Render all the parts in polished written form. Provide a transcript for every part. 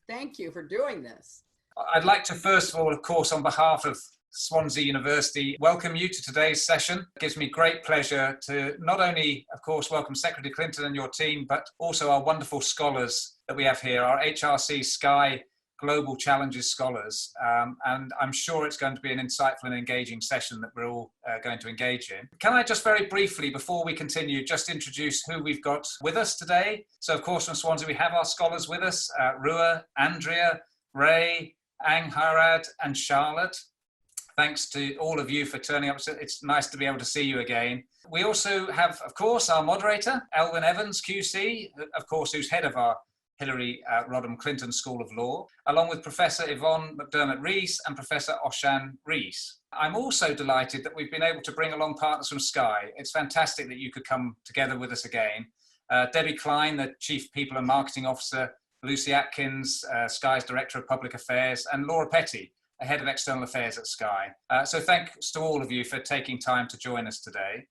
Thank you for doing this. I'd like to first of all, of course, on behalf of Swansea University, welcome you to today's session. It gives me great pleasure to not only, of course, welcome Secretary Clinton and your team, but also our wonderful scholars that we have here, our HRC Sky Global Challenges scholars. And I'm sure it's going to be an insightful and engaging session that we're all going to engage in. Can I just very briefly, before we continue, just introduce who we've got with us today? So, of course, from Swansea, we have our scholars with us, Rua, Andrea, Ray, Ang Harad, and Charlotte. Thanks to all of you for turning up. It's nice to be able to see you again. We also have, of course, our moderator, Elwyn Evans, QC, of course, who's head of our Hillary Rodham Clinton School of Law, along with Professor Yvonne McDermott-Rees and Professor Oshan Rees. I'm also delighted that we've been able to bring along partners from Sky. It's fantastic that you could come together with us again. Debbie Klein, the Chief People and Marketing Officer, Lucy Atkins, Sky's Director of Public Affairs, and Laura Petty, Head of External Affairs at Sky. So thanks to all of you for taking time to join us today.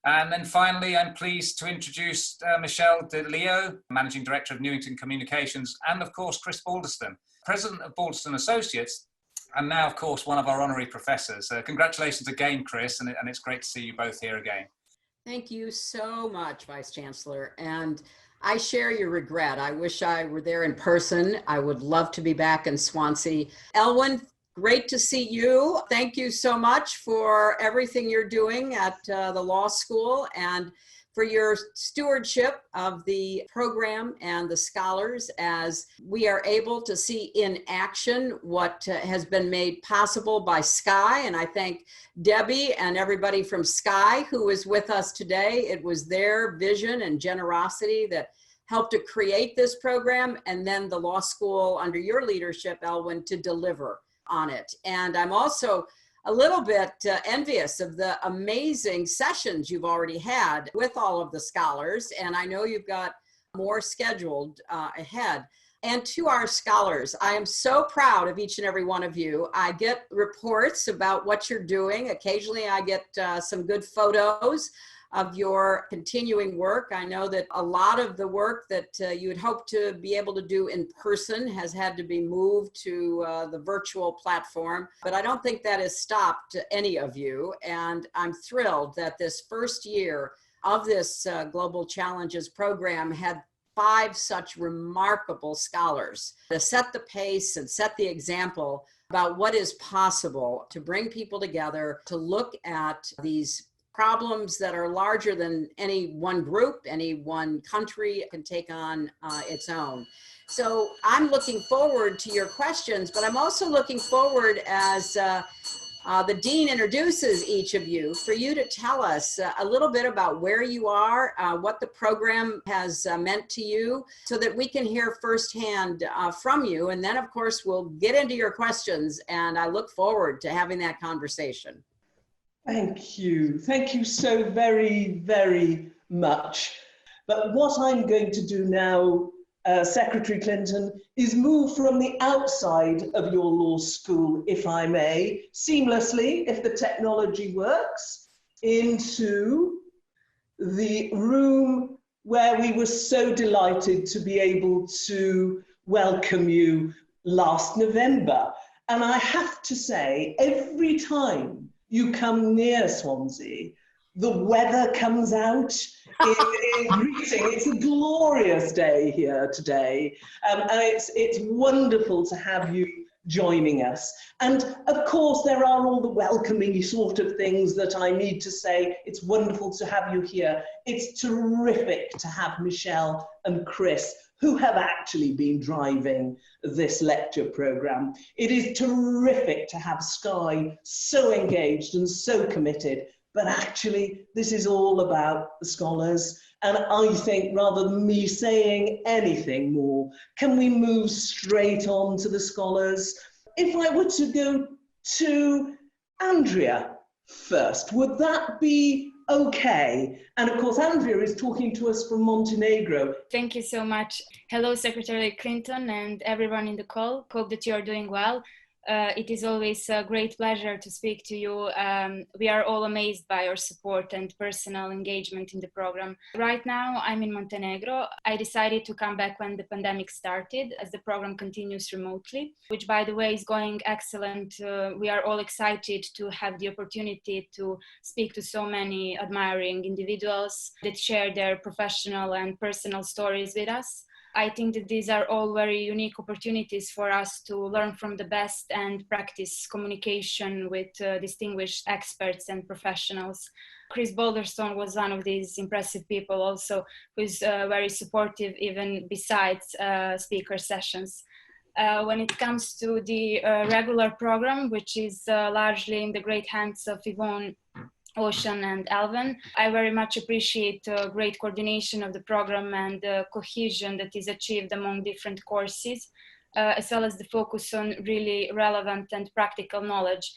And then finally, I'm pleased to introduce Michelle De Leo, Managing Director of Newington Communications, and of course, Chris Balderston, President of Balderston Associates, and now, of course, one of our honorary professors. Congratulations again, Chris, and it's great to see you both here again. Thank you so much, Vice Chancellor. And I share your regret. I wish I were there in person. I would love to be back in Swansea. Elwyn, great to see you. Thank you so much for everything you're doing at the law school and for your stewardship of the program and the scholars as we are able to see in action what has been made possible by Sky. And I thank Debbie and everybody from Sky who is with us today. It was their vision and generosity that helped to create this program, and then the law school under your leadership, Elwyn, to deliver on it. And I'm also a little bit envious of the amazing sessions you've already had with all of the scholars, and I know you've got more scheduled ahead. And to our scholars, I am so proud of each and every one of you. I get reports about what you're doing. Occasionally I get some good photos of your continuing work. I know that a lot of the work that you had hoped to be able to do in person has had to be moved to the virtual platform, but I don't think that has stopped any of you. And I'm thrilled that this first year of this Global Challenges program had 5 such remarkable scholars to set the pace and set the example about what is possible to bring people together to look at these problems that are larger than any one group, any one country can take on its own. So I'm looking forward to your questions, but I'm also looking forward as the Dean introduces each of you for you to tell us a little bit about where you are, what the program has meant to you, so that we can hear firsthand from you. And then, of course, we'll get into your questions, and I look forward to having that conversation. Thank you. Thank you so very, very much. But what I'm going to do now, Secretary Clinton, is move from the outside of your law school, if I may, seamlessly, if the technology works, into the room where we were so delighted to be able to welcome you last November. And I have to say, every time you come near Swansea, the weather comes out in greeting. It's a glorious day here today. And it's wonderful to have you joining us. And of course, there are all the welcoming sort of things that I need to say. It's wonderful to have you here. It's terrific to have Michelle and Chris, who have actually been driving this lecture program. It is terrific to have Sky so engaged and so committed, but actually this is all about the scholars. And I think rather than me saying anything more, can we move straight on to the scholars? If I were to go to Andrea first, would that be okay? And of course, Andrea is talking to us from Montenegro. Thank you so much. Hello, Secretary Clinton and everyone in the call. Hope that you are doing well. It is always a great pleasure to speak to you. We are all amazed by your support and personal engagement in the program. Right now, I'm in Montenegro. I decided to come back when the pandemic started, as the program continues remotely, which, by the way, is going excellent. We are all excited to have the opportunity to speak to so many admiring individuals that share their professional and personal stories with us. I think that these are all very unique opportunities for us to learn from the best and practice communication with distinguished experts and professionals. Chris Boulderstone was one of these impressive people also, who's very supportive even besides speaker sessions. When it comes to the regular program, which is largely in the great hands of Yvonne, Ocean and Alvin, I very much appreciate great coordination of the program and the cohesion that is achieved among different courses, as well as the focus on really relevant and practical knowledge,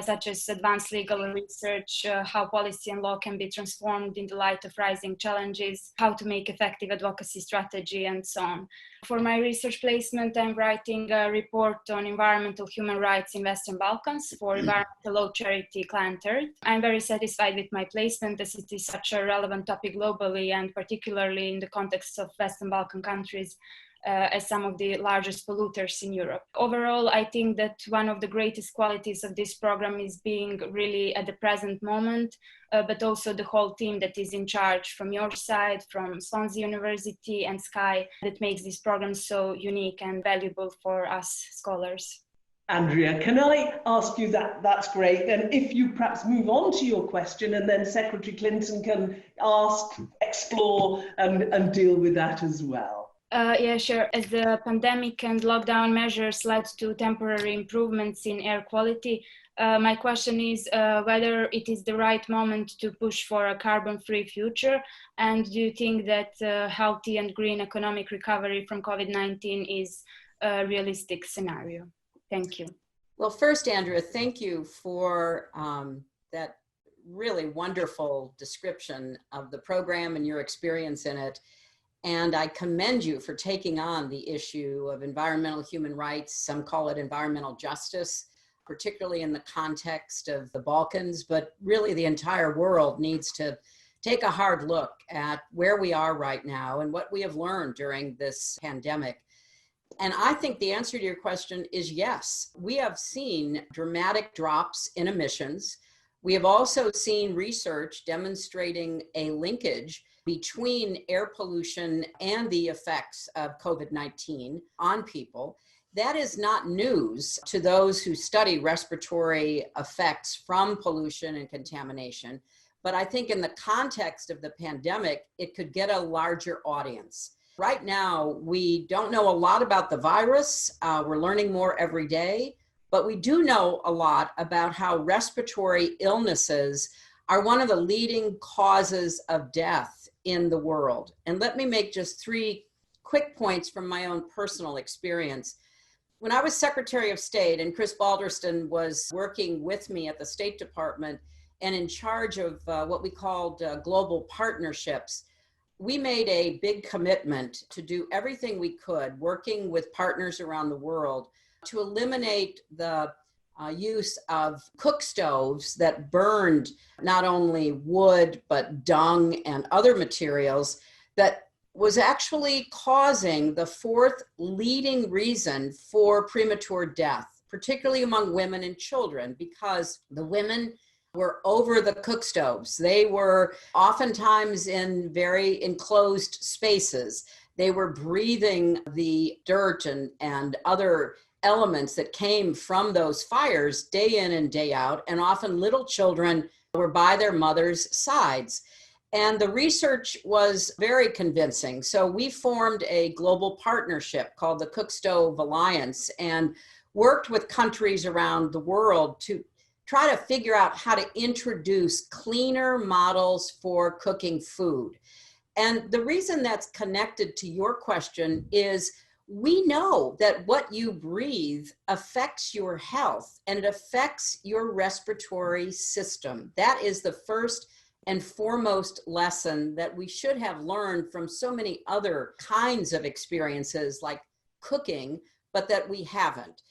such as advanced legal research, how policy and law can be transformed in the light of rising challenges, how to make effective advocacy strategy, and so on. For my research placement, I'm writing a report on environmental human rights in Western Balkans for environmental law charity Client Earth. I'm very satisfied with my placement, as it is such a relevant topic globally, and particularly in the context of Western Balkan countries, as some of the largest polluters in Europe. Overall, I think that one of the greatest qualities of this program is being really at the present moment, but also the whole team that is in charge from your side, from Swansea University and Sky, that makes this program so unique and valuable for us scholars. Andrea, can I ask you that? That's great. And if you perhaps move on to your question, and then Secretary Clinton can ask, explore, and deal with that as well. Yeah, sure. As the pandemic and lockdown measures led to temporary improvements in air quality, my question is whether it is the right moment to push for a carbon-free future, and do you think that healthy and green economic recovery from COVID-19 is a realistic scenario? Thank you. Well, first, Andrea, thank you for that really wonderful description of the program and your experience in it. And I commend you for taking on the issue of environmental human rights. Some call it environmental justice, particularly in the context of the Balkans, but really the entire world needs to take a hard look at where we are right now and what we have learned during this pandemic. And I think the answer to your question is yes. We have seen dramatic drops in emissions. We have also seen research demonstrating a linkage between air pollution and the effects of COVID-19 on people. That is not news to those who study respiratory effects from pollution and contamination. But I think in the context of the pandemic, it could get a larger audience. Right now, we don't know a lot about the virus. We're learning more every day, but we do know a lot about how respiratory illnesses are one of the leading causes of death in the world. And let me make just 3 quick points from my own personal experience. When I was Secretary of State and Chris Boulderstone was working with me at the State Department and in charge of what we called global partnerships, we made a big commitment to do everything we could, working with partners around the world, to eliminate the use of cook stoves that burned not only wood, but dung and other materials that was actually causing the 4th leading reason for premature death, particularly among women and children, because the women were over the cook stoves. They were oftentimes in very enclosed spaces. They were breathing the dirt and other elements that came from those fires day in and day out, and often little children were by their mothers' sides. And the research was very convincing. So we formed a global partnership called the Cook Stove Alliance and worked with countries around the world to try to figure out how to introduce cleaner models for cooking food. And the reason that's connected to your question is we know that what you breathe affects your health and it affects your respiratory system. That is the first and foremost lesson that we should have learned from so many other kinds of experiences like cooking, but that we haven't.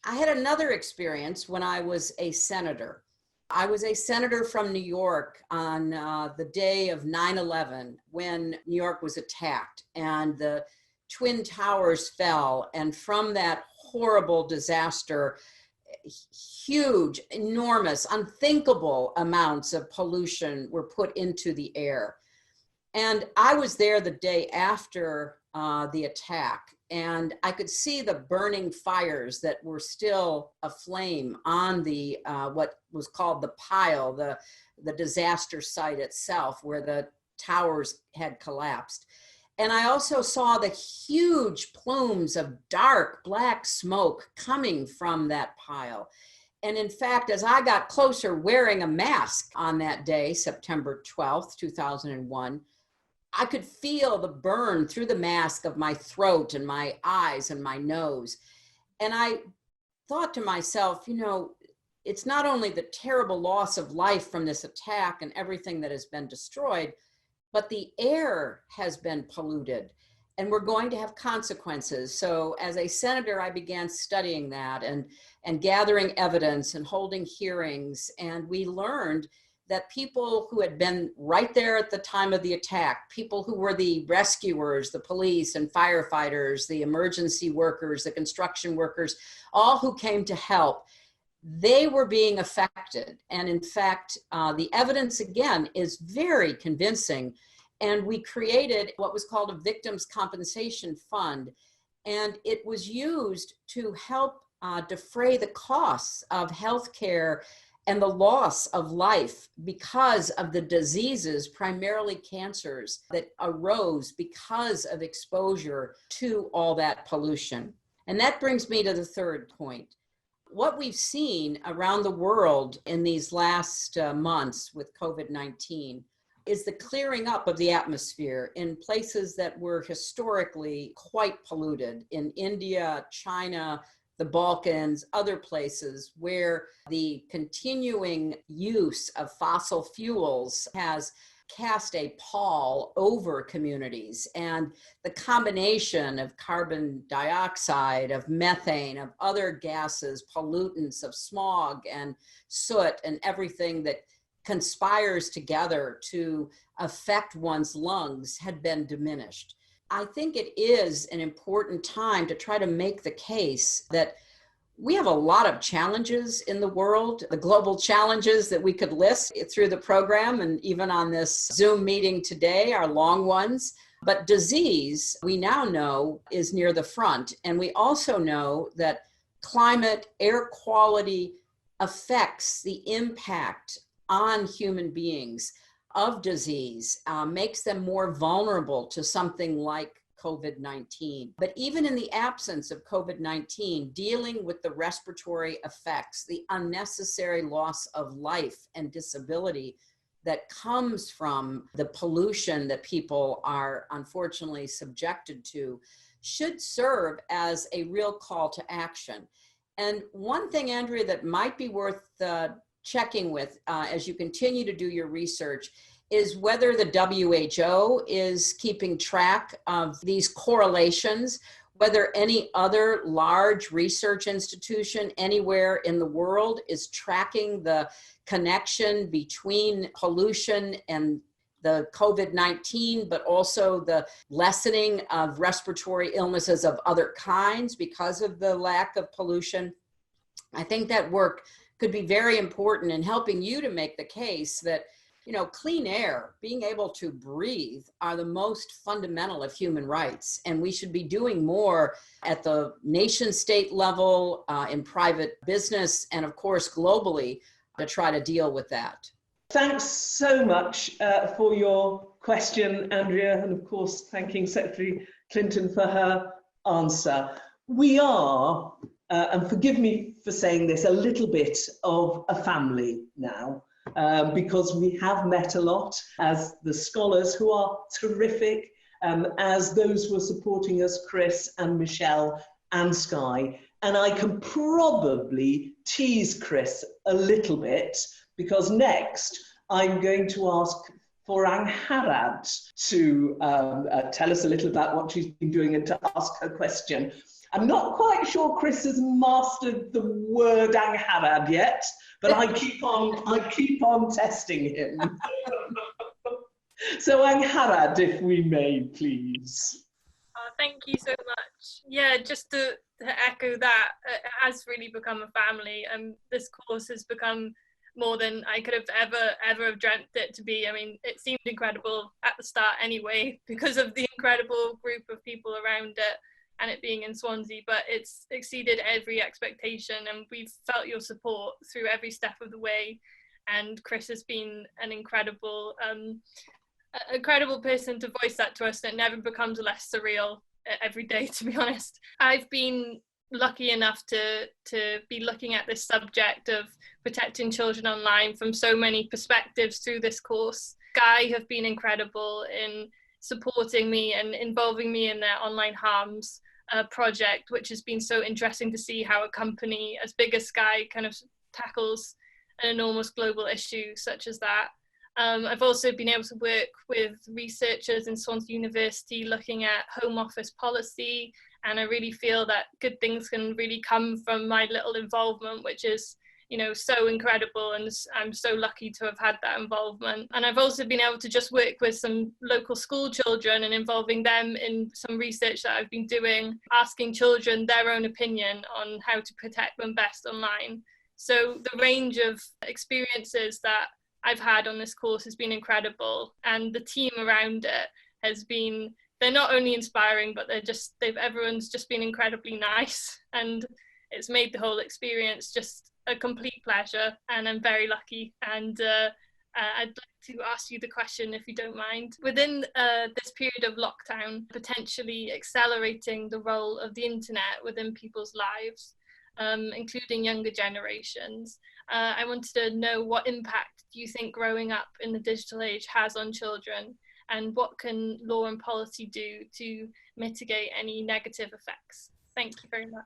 I had another experience when I was a senator. I was a senator from New York on the day of 9/11 when New York was attacked and the Twin Towers fell. And from that horrible disaster, huge, enormous, unthinkable amounts of pollution were put into the air. And I was there the day after the attack, and I could see the burning fires that were still aflame on the what was called the pile, the disaster site itself, where the towers had collapsed. And I also saw the huge plumes of dark black smoke coming from that pile. And in fact, as I got closer, wearing a mask on that day, September 12th, 2001, I could feel the burn through the mask of my throat and my eyes and my nose. And I thought to myself, it's not only the terrible loss of life from this attack and everything that has been destroyed, but the air has been polluted and we're going to have consequences. So as a senator, I began studying that and gathering evidence and holding hearings. And we learned that people who had been right there at the time of the attack, people who were the rescuers, the police and firefighters, the emergency workers, the construction workers, all who came to help, they were being affected. And in fact, the evidence again is very convincing. And we created what was called a victims compensation fund. And it was used to help defray the costs of healthcare and the loss of life because of the diseases, primarily cancers, that arose because of exposure to all that pollution. And that brings me to the third point. What we've seen around the world in these last months with COVID-19 is the clearing up of the atmosphere in places that were historically quite polluted, in India, China, the Balkans, other places where the continuing use of fossil fuels has cast a pall over communities. And the combination of carbon dioxide, of methane, of other gases, pollutants, of smog and soot and everything that conspires together to affect one's lungs had been diminished. I think it is an important time to try to make the case that we have a lot of challenges in the world, the global challenges that we could list through the program and even on this Zoom meeting today, our long ones. But disease, we now know, is near the front. And we also know that climate, air quality affects the impact on human beings of disease, makes them more vulnerable to something like COVID-19. But even in the absence of COVID-19, dealing with the respiratory effects, the unnecessary loss of life and disability that comes from the pollution that people are unfortunately subjected to, should serve as a real call to action. And one thing, Andrea, that might be worth checking with as you continue to do your research is whether the WHO is keeping track of these correlations, whether any other large research institution anywhere in the world is tracking the connection between pollution and the COVID-19, but also the lessening of respiratory illnesses of other kinds because of the lack of pollution. I think that work could be very important in helping you to make the case that, clean air, being able to breathe, are the most fundamental of human rights. And we should be doing more at the nation state level, in private business, and of course, globally, to try to deal with that. Thanks so much for your question, Andrea, and of course, thanking Secretary Clinton for her answer. We are, and forgive me for saying this, a little bit of a family now. Because we have met a lot as the scholars who are terrific, as those who are supporting us, Chris and Michelle and Skye. And I can probably tease Chris a little bit because next I'm going to ask for Angharad to tell us a little about what she's been doing and to ask her question. I'm not quite sure Chris has mastered the word Angharad yet, but I keep on testing him. So Angharad, if we may, please. Thank you so much. Yeah, just to echo that, it has really become a family, and this course has become more than I could have ever have dreamt it to be. I mean, it seemed incredible at the start anyway, because of the incredible group of people around it and it being in Swansea, but it's exceeded every expectation, and we've felt your support through every step of the way. And Chris has been an incredible person to voice that to us, and it never becomes less surreal every day, to be honest. I've been lucky enough to be looking at this subject of protecting children online from so many perspectives through this course. Guy have been incredible in supporting me and involving me in their online harms project, which has been so interesting to see how a company as big as Sky kind of tackles an enormous global issue such as that. I've also been able to work with researchers in Swansea University looking at Home Office policy, and I really feel that good things can really come from my little involvement, which is, you know, so incredible, and I'm so lucky to have had that involvement. And I've also been able to just work with some local school children and involving them in some research that I've been doing, asking children their own opinion on how to protect them best online. So the range of experiences that I've had on this course has been incredible, and the team around it has been, they're not only inspiring, but everyone's just been incredibly nice, and it's made the whole experience just a complete pleasure, and I'm very lucky. And I'd like to ask you the question, if you don't mind. Within this period of lockdown, potentially accelerating the role of the internet within people's lives, including younger generations, I wanted to know, what impact do you think growing up in the digital age has on children, and what can law and policy do to mitigate any negative effects? Thank you very much.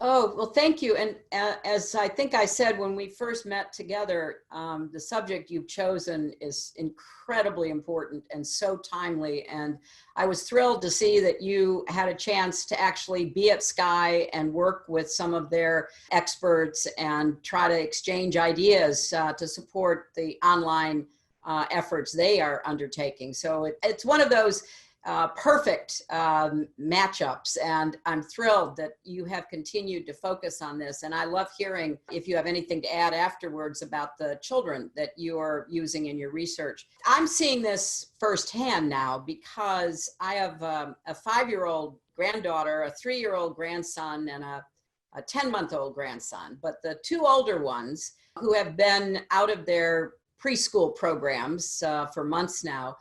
Oh, well, thank you. And as I think I said when we first met together, the subject you've chosen is incredibly important and so timely. And I was thrilled to see that you had a chance to actually be at Sky and work with some of their experts and try to exchange ideas to support the online efforts they are undertaking. So it's one of those perfect matchups, and I'm thrilled that you have continued to focus on this. And I love hearing if you have anything to add afterwards about the children that you are using in your research. I'm seeing this firsthand now because I have a 5-year-old granddaughter, a 3-year-old grandson, and a 10-month-old grandson. But the two older ones, who have been out of their preschool programs for months now,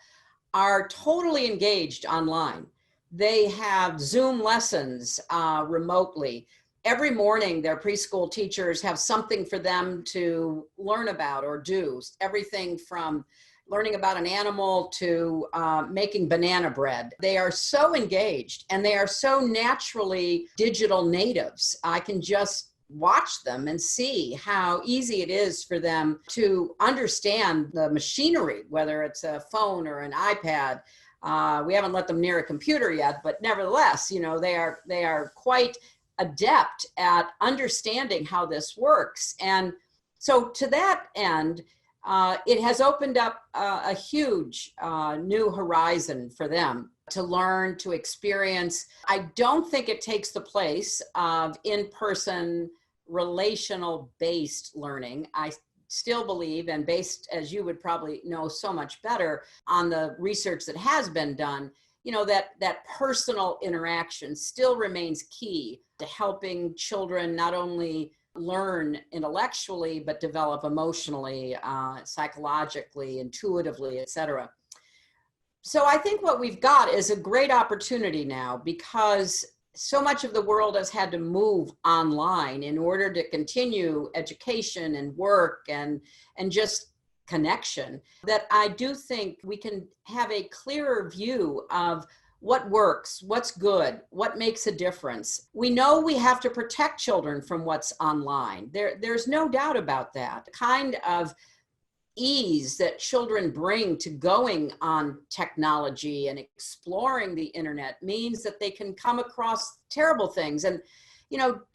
are totally engaged online. They have Zoom lessons remotely. Every morning, their preschool teachers have something for them to learn about or do. Everything from learning about an animal to making banana bread. They are so engaged, and they are so naturally digital natives. I can just watch them and see how easy it is for them to understand the machinery, whether it's a phone or an iPad. We haven't let them near a computer yet, but nevertheless, you know, they are quite adept at understanding how this works. And so to that end, it has opened up a huge new horizon for them to learn, to experience. I don't think it takes the place of in-person relational-based learning. I still believe, and based, as you would probably know so much better, on the research that has been done, you know, that personal interaction still remains key to helping children not only learn intellectually, but develop emotionally, psychologically, intuitively, etc. So I think what we've got is a great opportunity now, because so much of the world has had to move online in order to continue education and work and just connection, that I do think we can have a clearer view of what works, what's good, what makes a difference. We know we have to protect children from what's online. There's no doubt about that. The kind of ease that children bring to going on technology and exploring the internet means that they can come across terrible things. And,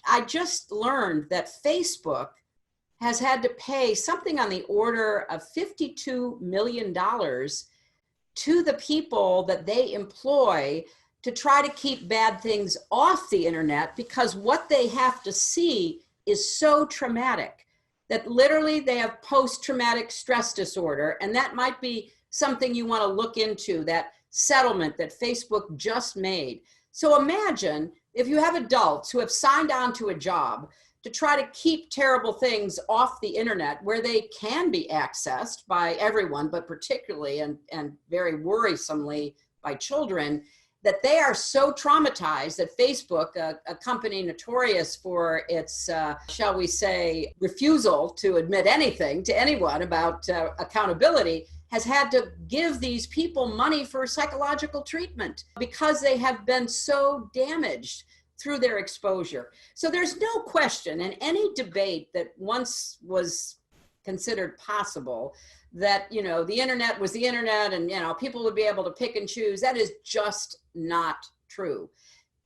I just learned that Facebook has had to pay something on the order of $52 million to the people that they employ to try to keep bad things off the internet, because what they have to see is so traumatic that literally they have post-traumatic stress disorder. And that might be something you want to look into, that settlement that Facebook just made. So imagine if you have adults who have signed on to a job to try to keep terrible things off the internet where they can be accessed by everyone, but particularly and very worrisomely by children, that they are so traumatized that Facebook, a company notorious for its, shall we say, refusal to admit anything to anyone about accountability, has had to give these people money for psychological treatment because they have been so damaged through their exposure. So there's no question in any debate that once was considered possible that, the internet was the internet and, people would be able to pick and choose. That is just not true.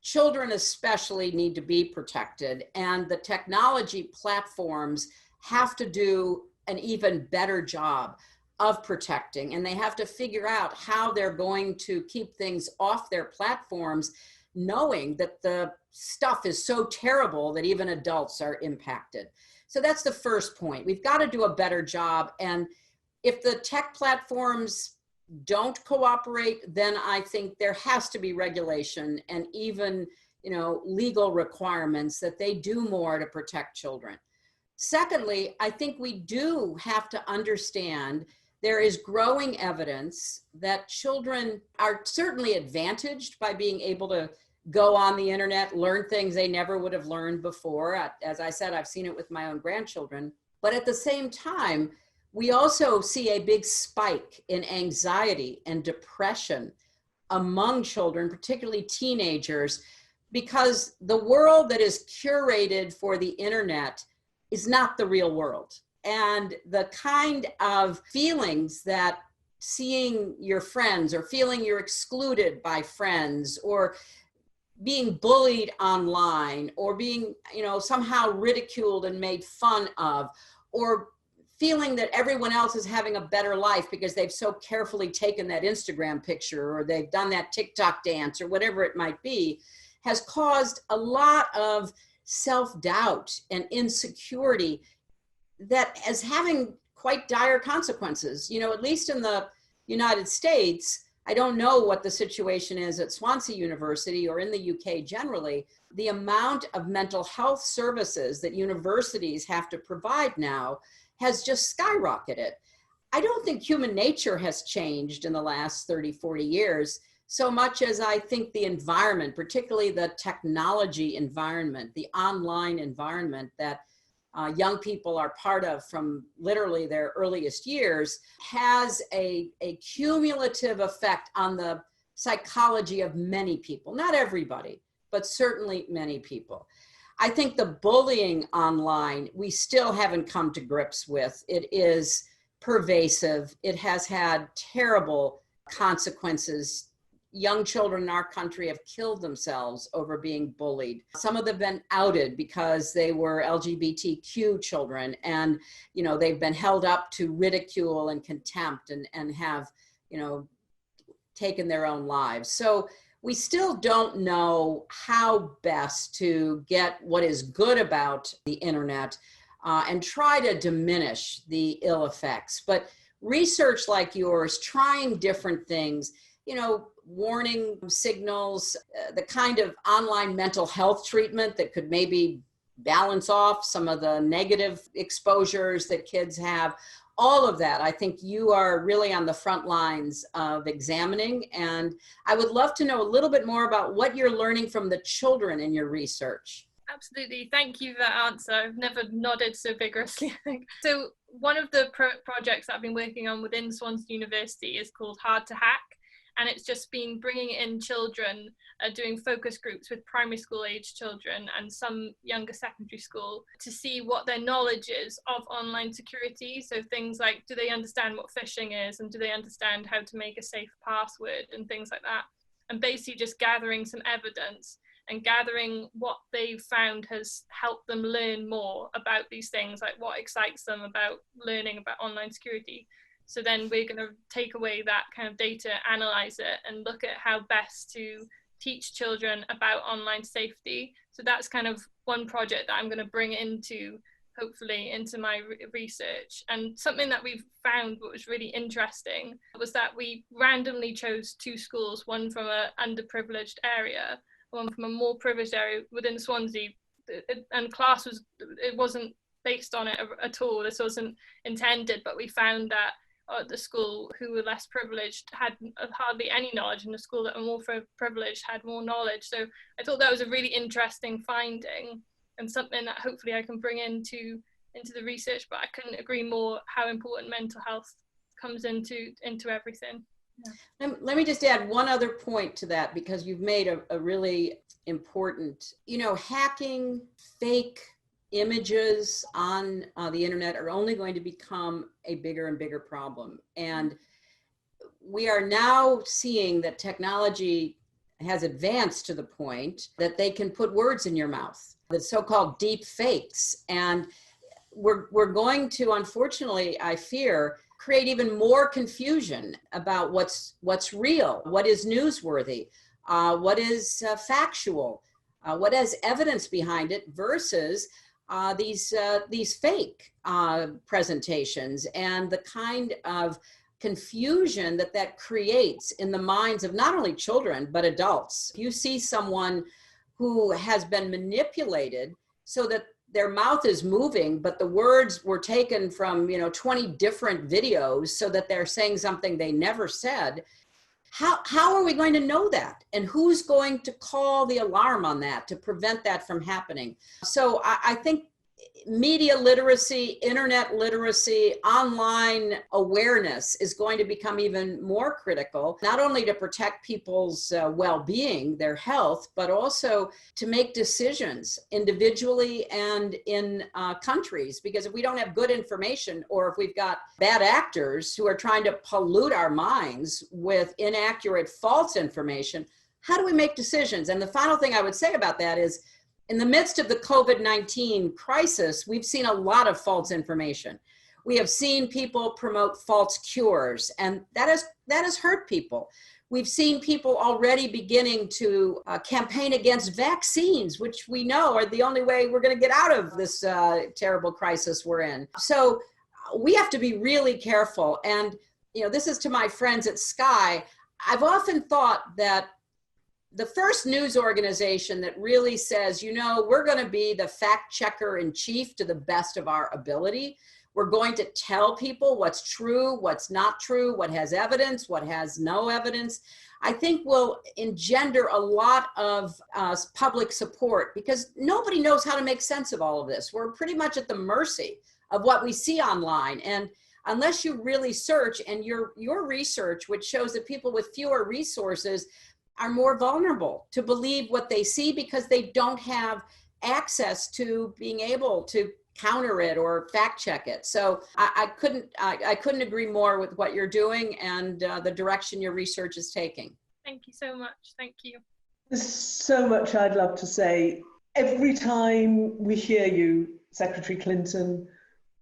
Children especially need to be protected, and the technology platforms have to do an even better job of protecting, and they have to figure out how they're going to keep things off their platforms, knowing that the stuff is so terrible that even adults are impacted. So that's the first point. We've got to do a better job. And if the tech platforms don't cooperate, then I think there has to be regulation and even, legal requirements that they do more to protect children. Secondly, I think we do have to understand there is growing evidence that children are certainly advantaged by being able to go on the internet, learn things they never would have learned before. As I said, I've seen it with my own grandchildren. But at the same time, we also see a big spike in anxiety and depression among children, particularly teenagers, because the world that is curated for the internet is not the real world. And the kind of feelings that seeing your friends or feeling you're excluded by friends or being bullied online or being, somehow ridiculed and made fun of, or feeling that everyone else is having a better life because they've so carefully taken that Instagram picture or they've done that TikTok dance or whatever it might be, has caused a lot of self-doubt and insecurity that is having quite dire consequences. At least in the United States, I don't know what the situation is at Swansea University or in the UK generally. The amount of mental health services that universities have to provide now has just skyrocketed. I don't think human nature has changed in the last 30, 40 years so much as I think the environment, particularly the technology environment, the online environment that young people are part of from literally their earliest years, has a cumulative effect on the psychology of many people. Not everybody, but certainly many people. I think the bullying online, we still haven't come to grips with. It is pervasive. It has had terrible consequences. Young children in our country have killed themselves over being bullied. Some of them have been outed because they were LGBTQ children, and they've been held up to ridicule and contempt and have taken their own lives. So we still don't know how best to get what is good about the internet and try to diminish the ill effects. But research like yours, trying different things, warning signals, the kind of online mental health treatment that could maybe balance off some of the negative exposures that kids have. All of that, I think you are really on the front lines of examining. And I would love to know a little bit more about what you're learning from the children in your research. Absolutely. Thank you for that answer. I've never nodded so vigorously. So one of the projects that I've been working on within Swansea University is called Hard to Hack. And it's just been bringing in children, doing focus groups with primary school age children and some younger secondary school to see what their knowledge is of online security. So things like, do they understand what phishing is, and do they understand how to make a safe password and things like that. And basically just gathering some evidence and gathering what they've found has helped them learn more about these things, like what excites them about learning about online security. So then we're going to take away that kind of data, analyze it, and look at how best to teach children about online safety. So that's kind of one project that I'm going to bring into, hopefully, into my research. And something that we've found what was really interesting was that we randomly chose 2 schools, one from an underprivileged area, one from a more privileged area within Swansea, and class it wasn't based on it at all. This wasn't intended, but we found that the school who were less privileged had hardly any knowledge, and the school that were more privileged had more knowledge. So I thought that was a really interesting finding, and something that hopefully I can bring into the research. But I couldn't agree more how important mental health comes into everything. Yeah. Let me just add one other point to that, because you've made a really important, hacking, fake images on the internet are only going to become a bigger and bigger problem. And we are now seeing that technology has advanced to the point that they can put words in your mouth, the so-called deep fakes. And we're going to, unfortunately, I fear, create even more confusion about what's real, what is newsworthy, what is factual, what has evidence behind it, versus these fake presentations, and the kind of confusion that creates in the minds of not only children but adults. If you see someone who has been manipulated so that their mouth is moving, but the words were taken from 20 different videos so that they're saying something they never said, how are we going to know that? And who's going to call the alarm on that to prevent that from happening? So I think media literacy, internet literacy, online awareness is going to become even more critical, not only to protect people's well-being, their health, but also to make decisions individually and in countries. Because if we don't have good information, or if we've got bad actors who are trying to pollute our minds with inaccurate, false information, how do we make decisions? And the final thing I would say about that is, in the midst of the COVID-19 crisis, we've seen a lot of false information. We have seen people promote false cures, and that has hurt people. We've seen people already beginning to campaign against vaccines, which we know are the only way we're going to get out of this terrible crisis we're in. So we have to be really careful. And this is to my friends at Sky. I've often thought that the first news organization that really says, we're going to be the fact checker in chief to the best of our ability. We're going to tell people what's true, what's not true, what has evidence, what has no evidence, I think will engender a lot of public support, because nobody knows how to make sense of all of this. We're pretty much at the mercy of what we see online. And unless you really search, and your research, which shows that people with fewer resources are more vulnerable to believe what they see, because they don't have access to being able to counter it or fact check it. So I couldn't agree more with what you're doing and the direction your research is taking. Thank you so much. Thank you. There's so much I'd love to say. Every time we hear you, Secretary Clinton,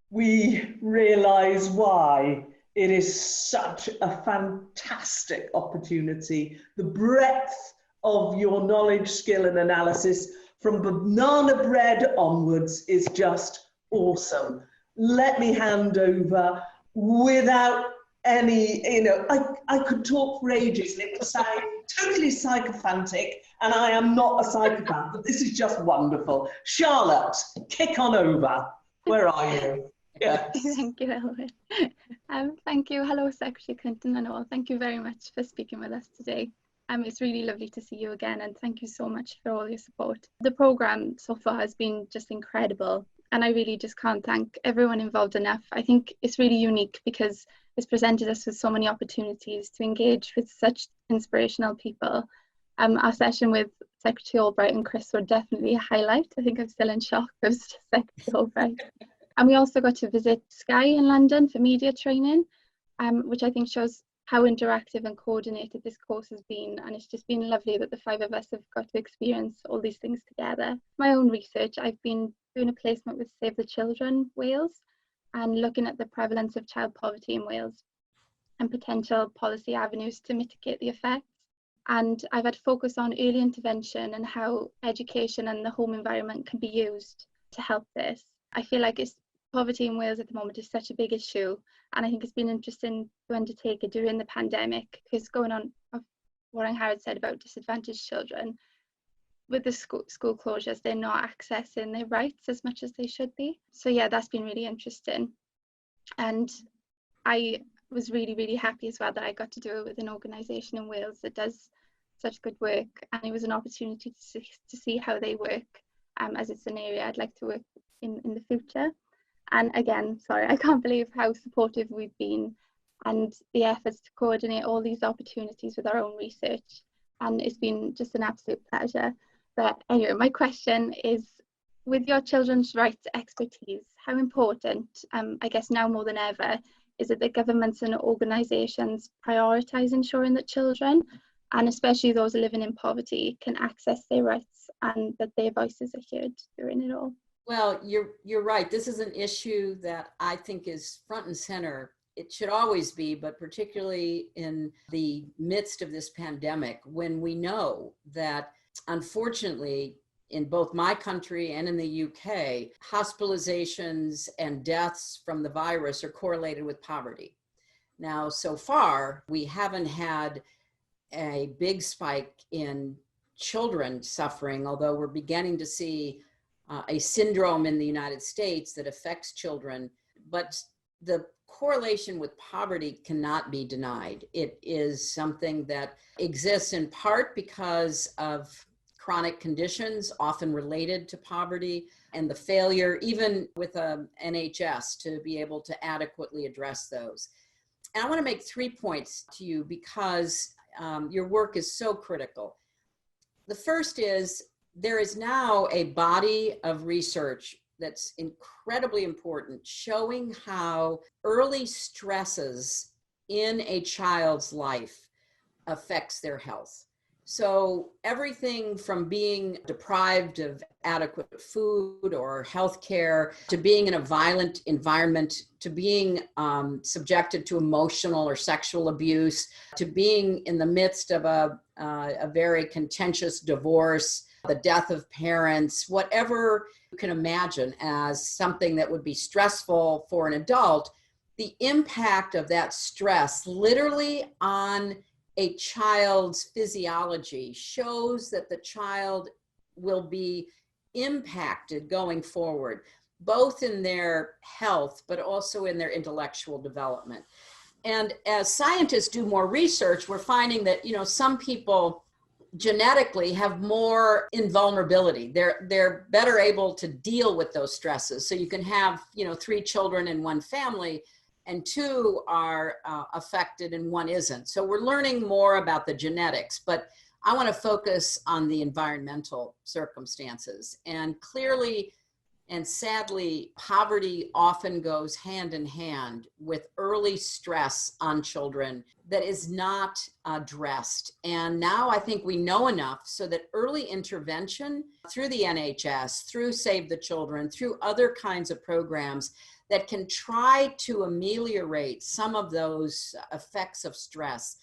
we realize why it is such a fantastic opportunity. The breadth of your knowledge, skill, and analysis from banana bread onwards is just awesome. Let me hand over without any, I could talk for ages and it would sound totally psychophantic, and I am not a psychopath, but this is just wonderful. Charlotte, kick on over. Where are you? Yes. Thank you, Elwyn. Thank you. Hello, Secretary Clinton and all. Thank you very much for speaking with us today. It's really lovely to see you again, and thank you so much for all your support. The programme so far has been just incredible, and I really just can't thank everyone involved enough. I think it's really unique because It's presented us with so many opportunities to engage with such inspirational people. Our session with Secretary Albright and Chris were definitely a highlight. I think I'm still in shock of Secretary Albright. And we also got to visit Sky in London for media training, which I think shows how interactive and coordinated this course has been. And it's just been lovely that the 5 of us have got to experience all these things together. My own research, I've been doing a placement with Save the Children Wales and looking at the prevalence of child poverty in Wales and potential policy avenues to mitigate the effects. And I've had focus on early intervention and how education and the home environment can be used to help this. I feel like poverty in Wales at the moment is such a big issue, and I think it's been interesting to undertake it during the pandemic, because going on what Howard said about disadvantaged children, with the school closures, they're not accessing their rights as much as they should be. So yeah, that's been really interesting. And I was really, really happy as well that I got to do it with an organisation in Wales that does such good work, and it was an opportunity to see how they work, as it's an area I'd like to work in the future. And again, sorry, I can't believe how supportive we've been and the efforts to coordinate all these opportunities with our own research, and it's been just an absolute pleasure. But anyway, my question is, with your children's rights expertise, how important, I guess now more than ever, is it that governments and organisations prioritise ensuring that children, and especially those living in poverty, can access their rights and that their voices are heard during it all? Well, you're right. This is an issue that I think is front and center. It should always be, but particularly in the midst of this pandemic, when we know that, unfortunately, in both my country and in the UK, hospitalizations and deaths from the virus are correlated with poverty. Now, so far, we haven't had a big spike in children suffering, although we're beginning to see a syndrome in the United States that affects children. But the correlation with poverty cannot be denied. It is something that exists in part because of chronic conditions often related to poverty and the failure, even with NHS, to be able to adequately address those. And I want to make 3 points to you because your work is so critical. The first is there is now a body of research that's incredibly important, showing how early stresses in a child's life affects their health. So everything from being deprived of adequate food or health care, to being in a violent environment, to being subjected to emotional or sexual abuse, to being in the midst of a very contentious divorce, the death of parents, whatever you can imagine as something that would be stressful for an adult, the impact of that stress literally on a child's physiology shows that the child will be impacted going forward, both in their health, but also in their intellectual development. And as scientists do more research, we're finding that, some people genetically have more invulnerability. They're better able to deal with those stresses. So you can have, 3 children in one family, and 2 are affected and 1 isn't. So we're learning more about the genetics, but I want to focus on the environmental circumstances. And clearly and sadly, poverty often goes hand in hand with early stress on children that is not addressed. And now I think we know enough so that early intervention through the NHS, through Save the Children, through other kinds of programs that can try to ameliorate some of those effects of stress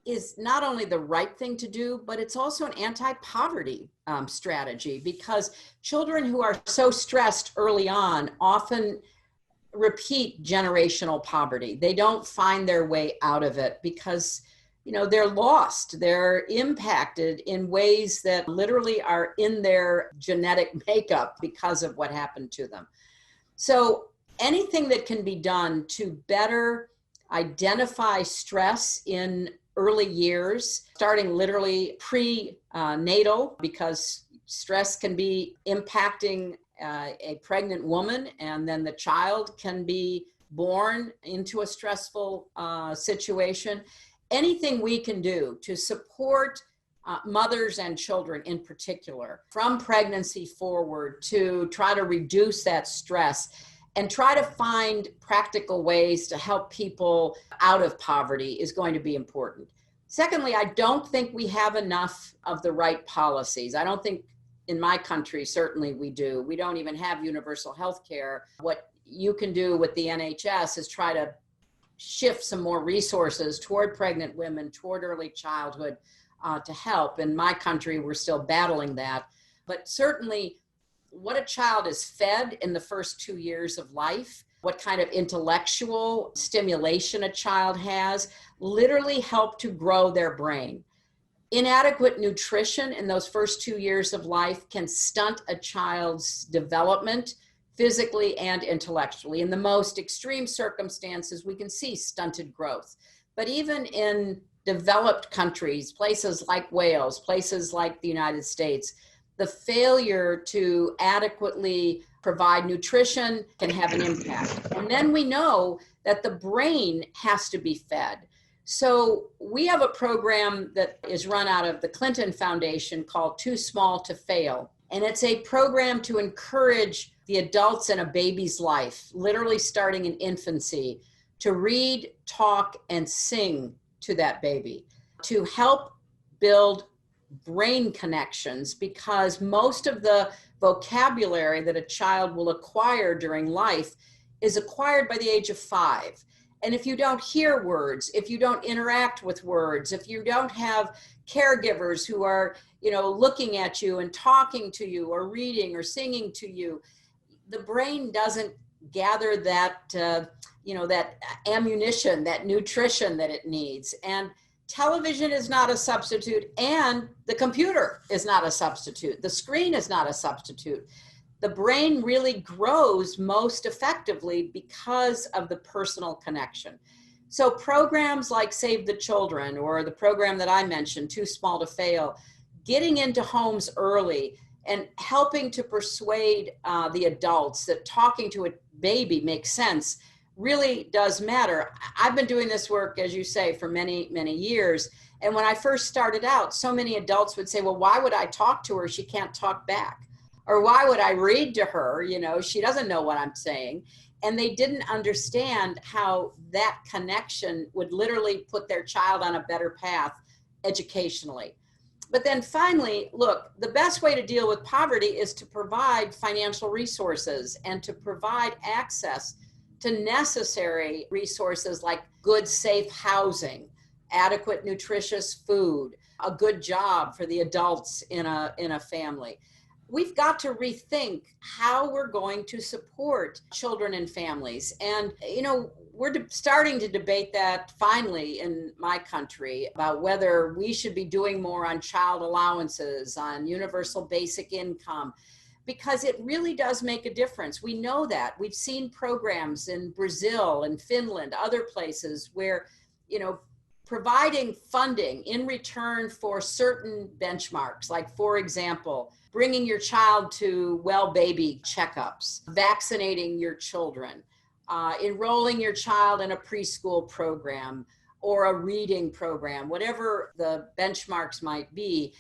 is not only the right thing to do, but it's also an anti-poverty strategy, because children who are so stressed early on often repeat generational poverty. They don't find their way out of it because, they're lost. They're impacted in ways that literally are in their genetic makeup because of what happened to them. So anything that can be done to better identify stress in early years, starting literally prenatal, because stress can be impacting a pregnant woman, and then the child can be born into a stressful situation. Anything we can do to support mothers and children in particular from pregnancy forward to try to reduce that stress and try to find practical ways to help people out of poverty is going to be important. Secondly, I don't think we have enough of the right policies. I don't think in my country, certainly we do. We don't even have universal health care. What you can do with the NHS is try to shift some more resources toward pregnant women, toward early childhood to help. In my country, we're still battling that. But certainly what a child is fed in the first 2 years of life, what kind of intellectual stimulation a child has, literally help to grow their brain. Inadequate nutrition in those first 2 years of life can stunt a child's development physically and intellectually. In the most extreme circumstances, we can see stunted growth. But even in developed countries, places like Wales, places like the United States, the failure to adequately provide nutrition can have an impact. And then we know that the brain has to be fed. So we have a program that is run out of the Clinton Foundation called Too Small to Fail. And it's a program to encourage the adults in a baby's life, literally starting in infancy, to read, talk, and sing to that baby, to help build brain connections, because most of the vocabulary that a child will acquire during life is acquired by the age of 5. And if you don't hear words, if you don't interact with words, if you don't have caregivers who are, looking at you and talking to you or reading or singing to you, the brain doesn't gather that, that ammunition, that nutrition that it needs. And television is not a substitute, and the computer is not a substitute. The screen is not a substitute. The brain really grows most effectively because of the personal connection. So programs like Save the Children, or the program that I mentioned, Too Small to Fail, getting into homes early and helping to persuade the adults that talking to a baby makes sense really does matter. I've been doing this work, as you say, for many, many years. And when I first started out, so many adults would say, well, why would I talk to her? She can't talk back. Or why would I read to her? She doesn't know what I'm saying. And they didn't understand how that connection would literally put their child on a better path educationally. But then finally, look, the best way to deal with poverty is to provide financial resources and to provide access to necessary resources like good, safe housing, adequate, nutritious food, a good job for the adults in a family. We've got to rethink how we're going to support children and families. And, we're starting to debate that finally in my country about whether we should be doing more on child allowances, on universal basic income, because it really does make a difference. We know that. We've seen programs in Brazil and Finland, other places where, providing funding in return for certain benchmarks, like, for example, bringing your child to well baby checkups, vaccinating your children, enrolling your child in a preschool program or a reading program, whatever the benchmarks might be,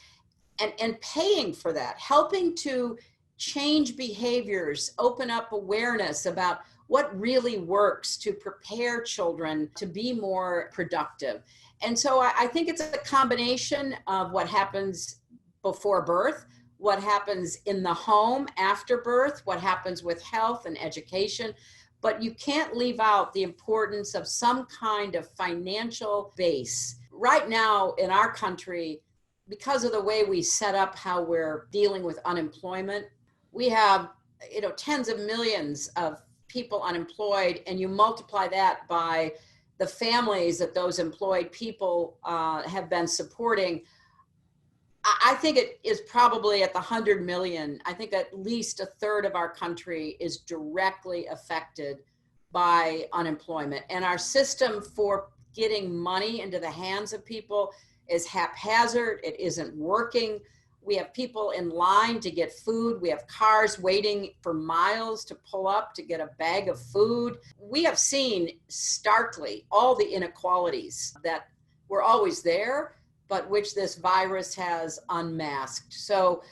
and paying for that, helping to change behaviors, open up awareness about what really works to prepare children to be more productive. And so I think it's a combination of what happens before birth, what happens in the home after birth, what happens with health and education. But you can't leave out the importance of some kind of financial base. Right now in our country, because of the way we set up how we're dealing with unemployment, we have, tens of millions of people unemployed, and you multiply that by the families that those employed people have been supporting. I think it is probably at the 100 million. I think at least a third of our country is directly affected by unemployment. And our system for getting money into the hands of people is haphazard. It isn't working. We have people in line to get food. We have cars waiting for miles to pull up to get a bag of food. We have seen starkly all the inequalities that were always there, but which this virus has unmasked. So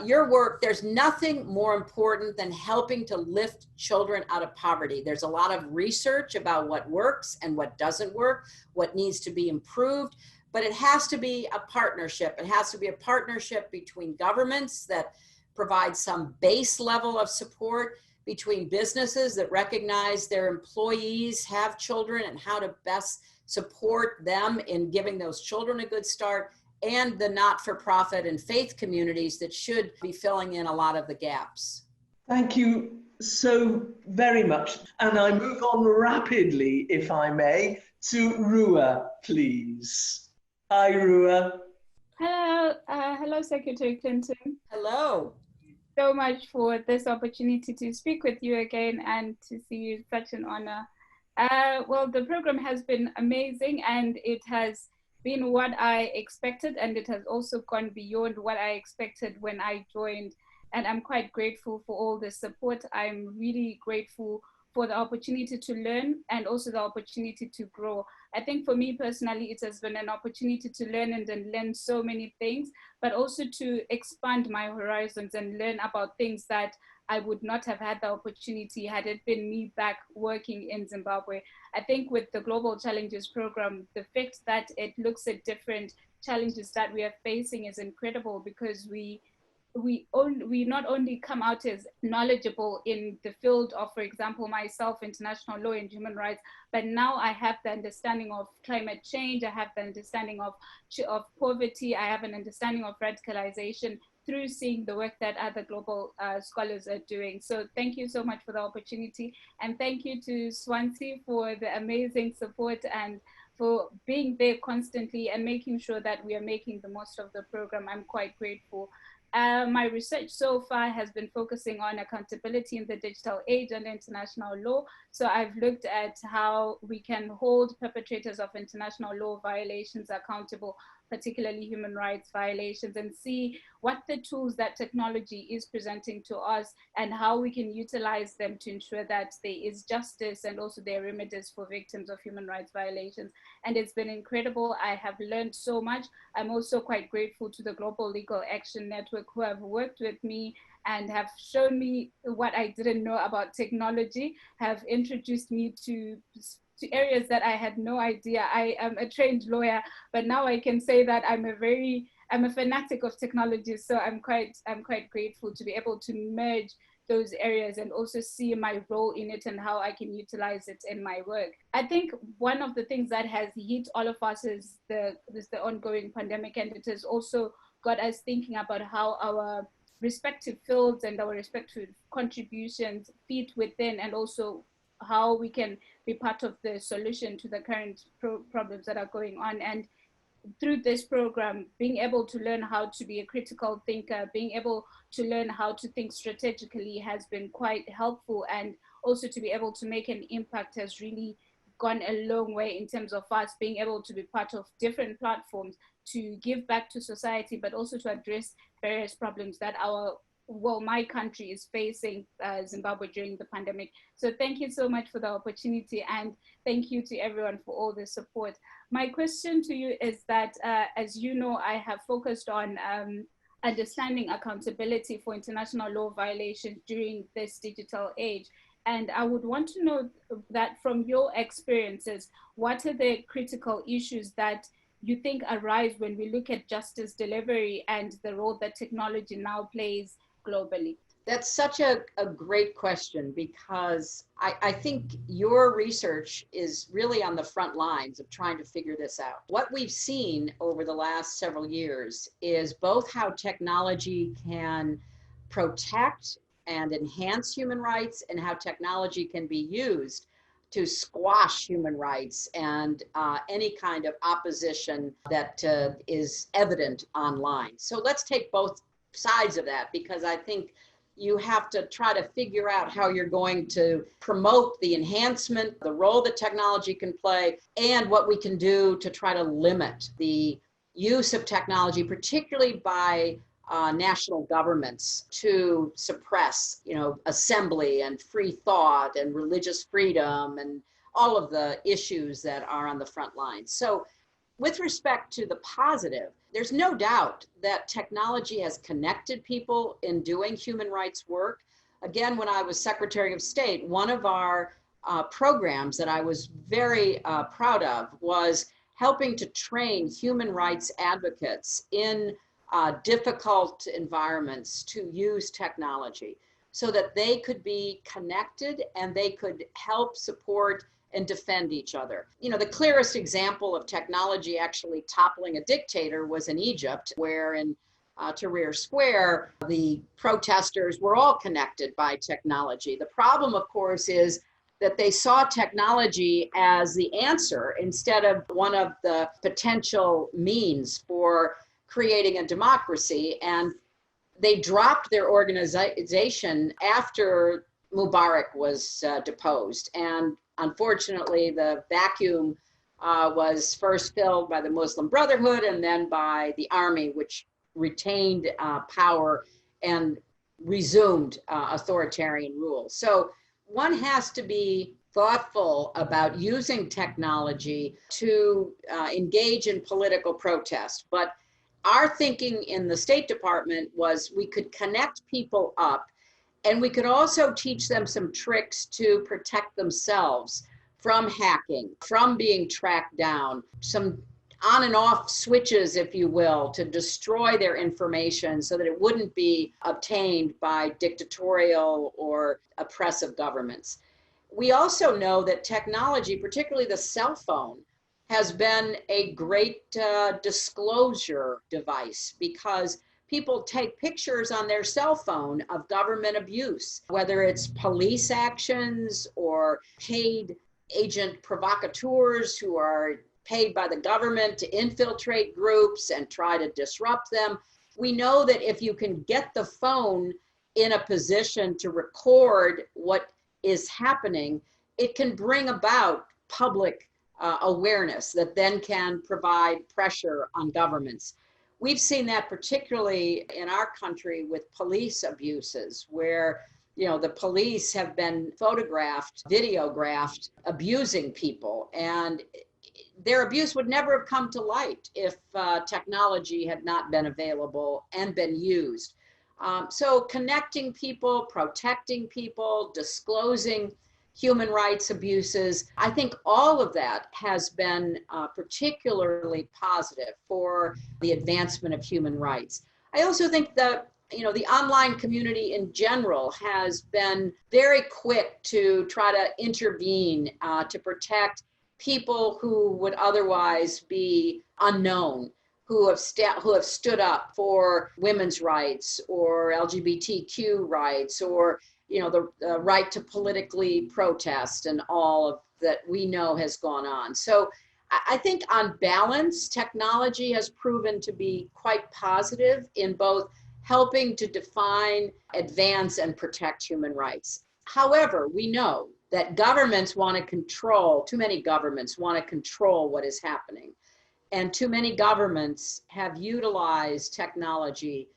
your work, there's nothing more important than helping to lift children out of poverty. There's a lot of research about what works and what doesn't work, what needs to be improved, but it has to be a partnership. It has to be a partnership between governments that provide some base level of support, between businesses that recognize their employees have children and how to best support them in giving those children a good start, and the not-for-profit and faith communities that should be filling in a lot of the gaps. Thank you so very much. And I move on rapidly, if I may, to Rua, please. Hi, Rua. Hello, Secretary Clinton. Hello. So much for this opportunity to speak with you again and to see you. It's such an honor. Well, the program has been amazing, and it has been what I expected, and it has also gone beyond what I expected when I joined. And I'm quite grateful for all the support. I'm really grateful for the opportunity to learn and also the opportunity to grow. I think for me personally, it has been an opportunity to learn and then learn so many things, but also to expand my horizons and learn about things that I would not have had the opportunity had it been me back working in Zimbabwe. I think with the Global Challenges program, the fact that it looks at different challenges that we are facing is incredible, because we not only come out as knowledgeable in the field of, for example, myself, international law and human rights, but now I have the understanding of climate change, I have the understanding of poverty, I have an understanding of radicalization through seeing the work that other global scholars are doing. So thank you so much for the opportunity. And thank you to Swansea for the amazing support and for being there constantly and making sure that we are making the most of the program. I'm quite grateful. My research so far has been focusing on accountability in the digital age and international law. So I've looked at how we can hold perpetrators of international law violations accountable, particularly human rights violations, and see what the tools that technology is presenting to us and how we can utilize them to ensure that there is justice and also there are remedies for victims of human rights violations. And it's been incredible. I have learned so much. I'm also quite grateful to the Global Legal Action Network, who have worked with me and have shown me what I didn't know about technology, have introduced me to areas that I had no idea. I am a trained lawyer, but now I can say that I'm a fanatic of technology. So I'm quite grateful to be able to merge those areas and also see my role in it and how I can utilize it in my work. I think one of the things that has hit all of us is the ongoing pandemic, and it has also got us thinking about how our respective fields and our respective contributions fit within, and also how we can be part of the solution to the current problems that are going on. And through this program, being able to learn how to be a critical thinker, being able to learn how to think strategically has been quite helpful, and also to be able to make an impact has really gone a long way in terms of us being able to be part of different platforms to give back to society, but also to address various problems that my country is facing, Zimbabwe, during the pandemic. So thank you so much for the opportunity, and thank you to everyone for all the support. My question to you is that, as you know, I have focused on understanding accountability for international law violations during this digital age. And I would want to know that from your experiences, what are the critical issues that you think arise when we look at justice delivery and the role that technology now plays globally? That's such a great question, because I think your research is really on the front lines of trying to figure this out. What we've seen over the last several years is both how technology can protect and enhance human rights, and how technology can be used to squash human rights and any kind of opposition that is evident online. So let's take both sides of that, because I think you have to try to figure out how you're going to promote the enhancement, the role that technology can play, and what we can do to try to limit the use of technology, particularly by national governments to suppress, assembly and free thought and religious freedom and all of the issues that are on the front lines. So with respect to the positive, there's no doubt that technology has connected people in doing human rights work. Again, when I was Secretary of State, one of our programs that I was very proud of was helping to train human rights advocates in difficult environments to use technology so that they could be connected and they could help support and defend each other. The clearest example of technology actually toppling a dictator was in Egypt, where in Tahrir Square, the protesters were all connected by technology. The problem, of course, is that they saw technology as the answer instead of one of the potential means for creating a democracy. And they dropped their organization after Mubarak was deposed. And unfortunately, the vacuum was first filled by the Muslim Brotherhood and then by the army, which retained power and resumed authoritarian rule. So one has to be thoughtful about using technology to engage in political protest. But our thinking in the State Department was we could connect people up, and we could also teach them some tricks to protect themselves from hacking, from being tracked down, some on and off switches, if you will, to destroy their information so that it wouldn't be obtained by dictatorial or oppressive governments. We also know that technology, particularly the cell phone, has been a great disclosure device because people take pictures on their cell phone of government abuse, whether it's police actions or paid agent provocateurs who are paid by the government to infiltrate groups and try to disrupt them. We know that if you can get the phone in a position to record what is happening, it can bring about public awareness that then can provide pressure on governments. We've seen that particularly in our country with police abuses, where the police have been photographed, videographed, abusing people, and their abuse would never have come to light if technology had not been available and been used. So connecting people, protecting people, disclosing human rights abuses, I think all of that has been particularly positive for the advancement of human rights. I also think that the online community in general has been very quick to try to intervene to protect people who would otherwise be unknown, who have stood up for women's rights or LGBTQ rights or the right to politically protest and all of that we know has gone on. So I think on balance, technology has proven to be quite positive in both helping to define, advance, and protect human rights. However, we know that governments want to control, too many governments want to control what is happening. And too many governments have utilized technology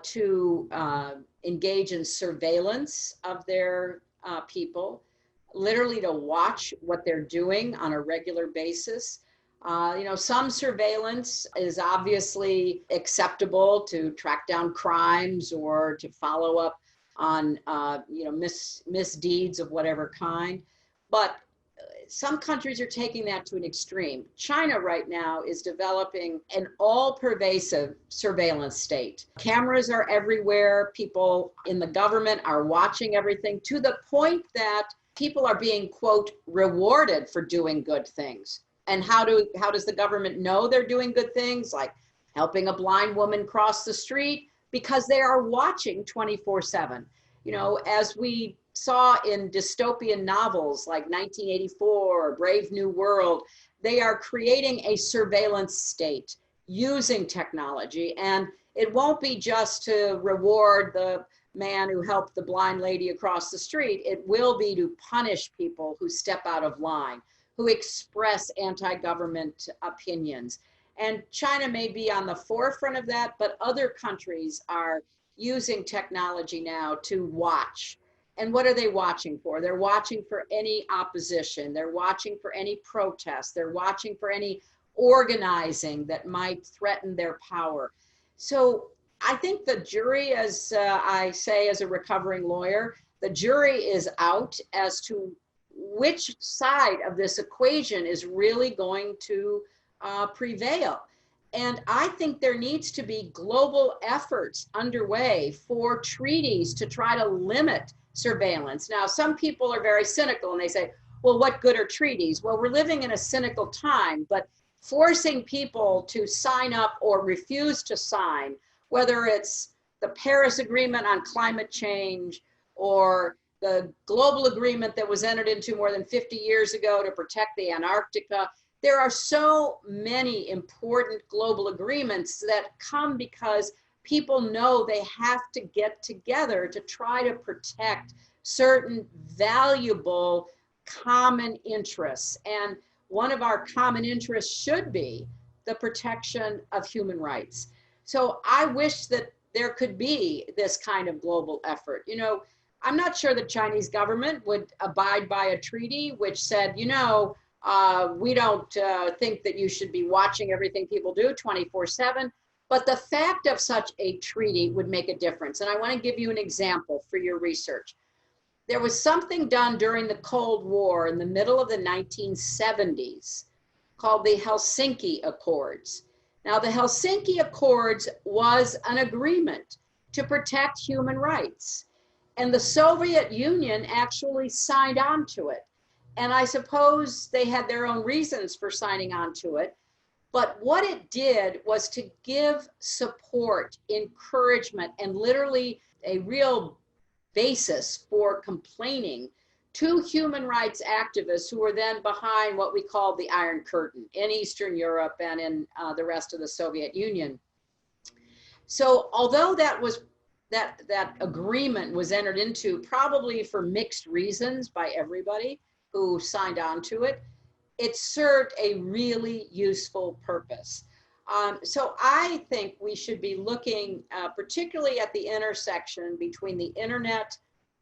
to engage in surveillance of their people, literally to watch what they're doing on a regular basis. Some surveillance is obviously acceptable to track down crimes or to follow up on misdeeds of whatever kind. But some countries are taking that to an extreme. China right now is developing an all-pervasive surveillance state. Cameras are everywhere. People in the government are watching everything to the point that people are being, quote, rewarded for doing good things. And how does the government know they're doing good things? Like helping a blind woman cross the street, because they are watching 24/7. As we saw in dystopian novels like 1984 or Brave New World, they are creating a surveillance state using technology. And it won't be just to reward the man who helped the blind lady across the street. It will be to punish people who step out of line, who express anti-government opinions. And China may be on the forefront of that, but other countries are using technology now to watch. And what are they watching for? They're watching for any opposition. They're watching for any protest. They're watching for any organizing that might threaten their power. So I think the jury, as I say as a recovering lawyer, the jury is out as to which side of this equation is really going to prevail. And I think there needs to be global efforts underway for treaties to try to limit surveillance. Now, some people are very cynical and they say, well, what good are treaties? Well, we're living in a cynical time, but forcing people to sign up or refuse to sign, whether it's the Paris Agreement on climate change or the global agreement that was entered into more than 50 years ago to protect the Antarctica. There are so many important global agreements that come because people know they have to get together to try to protect certain valuable common interests. And one of our common interests should be the protection of human rights. So I wish that there could be this kind of global effort. You know, I'm not sure the Chinese government would abide by a treaty which said, you know, we don't think that you should be watching everything people do 24/7. But the fact of such a treaty would make a difference. And I want to give you an example for your research. There was something done during the Cold War in the middle of the 1970s called the Helsinki Accords. Now, the Helsinki Accords was an agreement to protect human rights. And the Soviet Union actually signed on to it. And I suppose they had their own reasons for signing on to it. But what it did was to give support, encouragement, and literally a real basis for complaining to human rights activists who were then behind what we called the Iron Curtain in Eastern Europe and in the rest of the Soviet Union. So although that agreement was entered into probably for mixed reasons by everybody who signed on to it, it served a really useful purpose. So I think we should be looking particularly at the intersection between the internet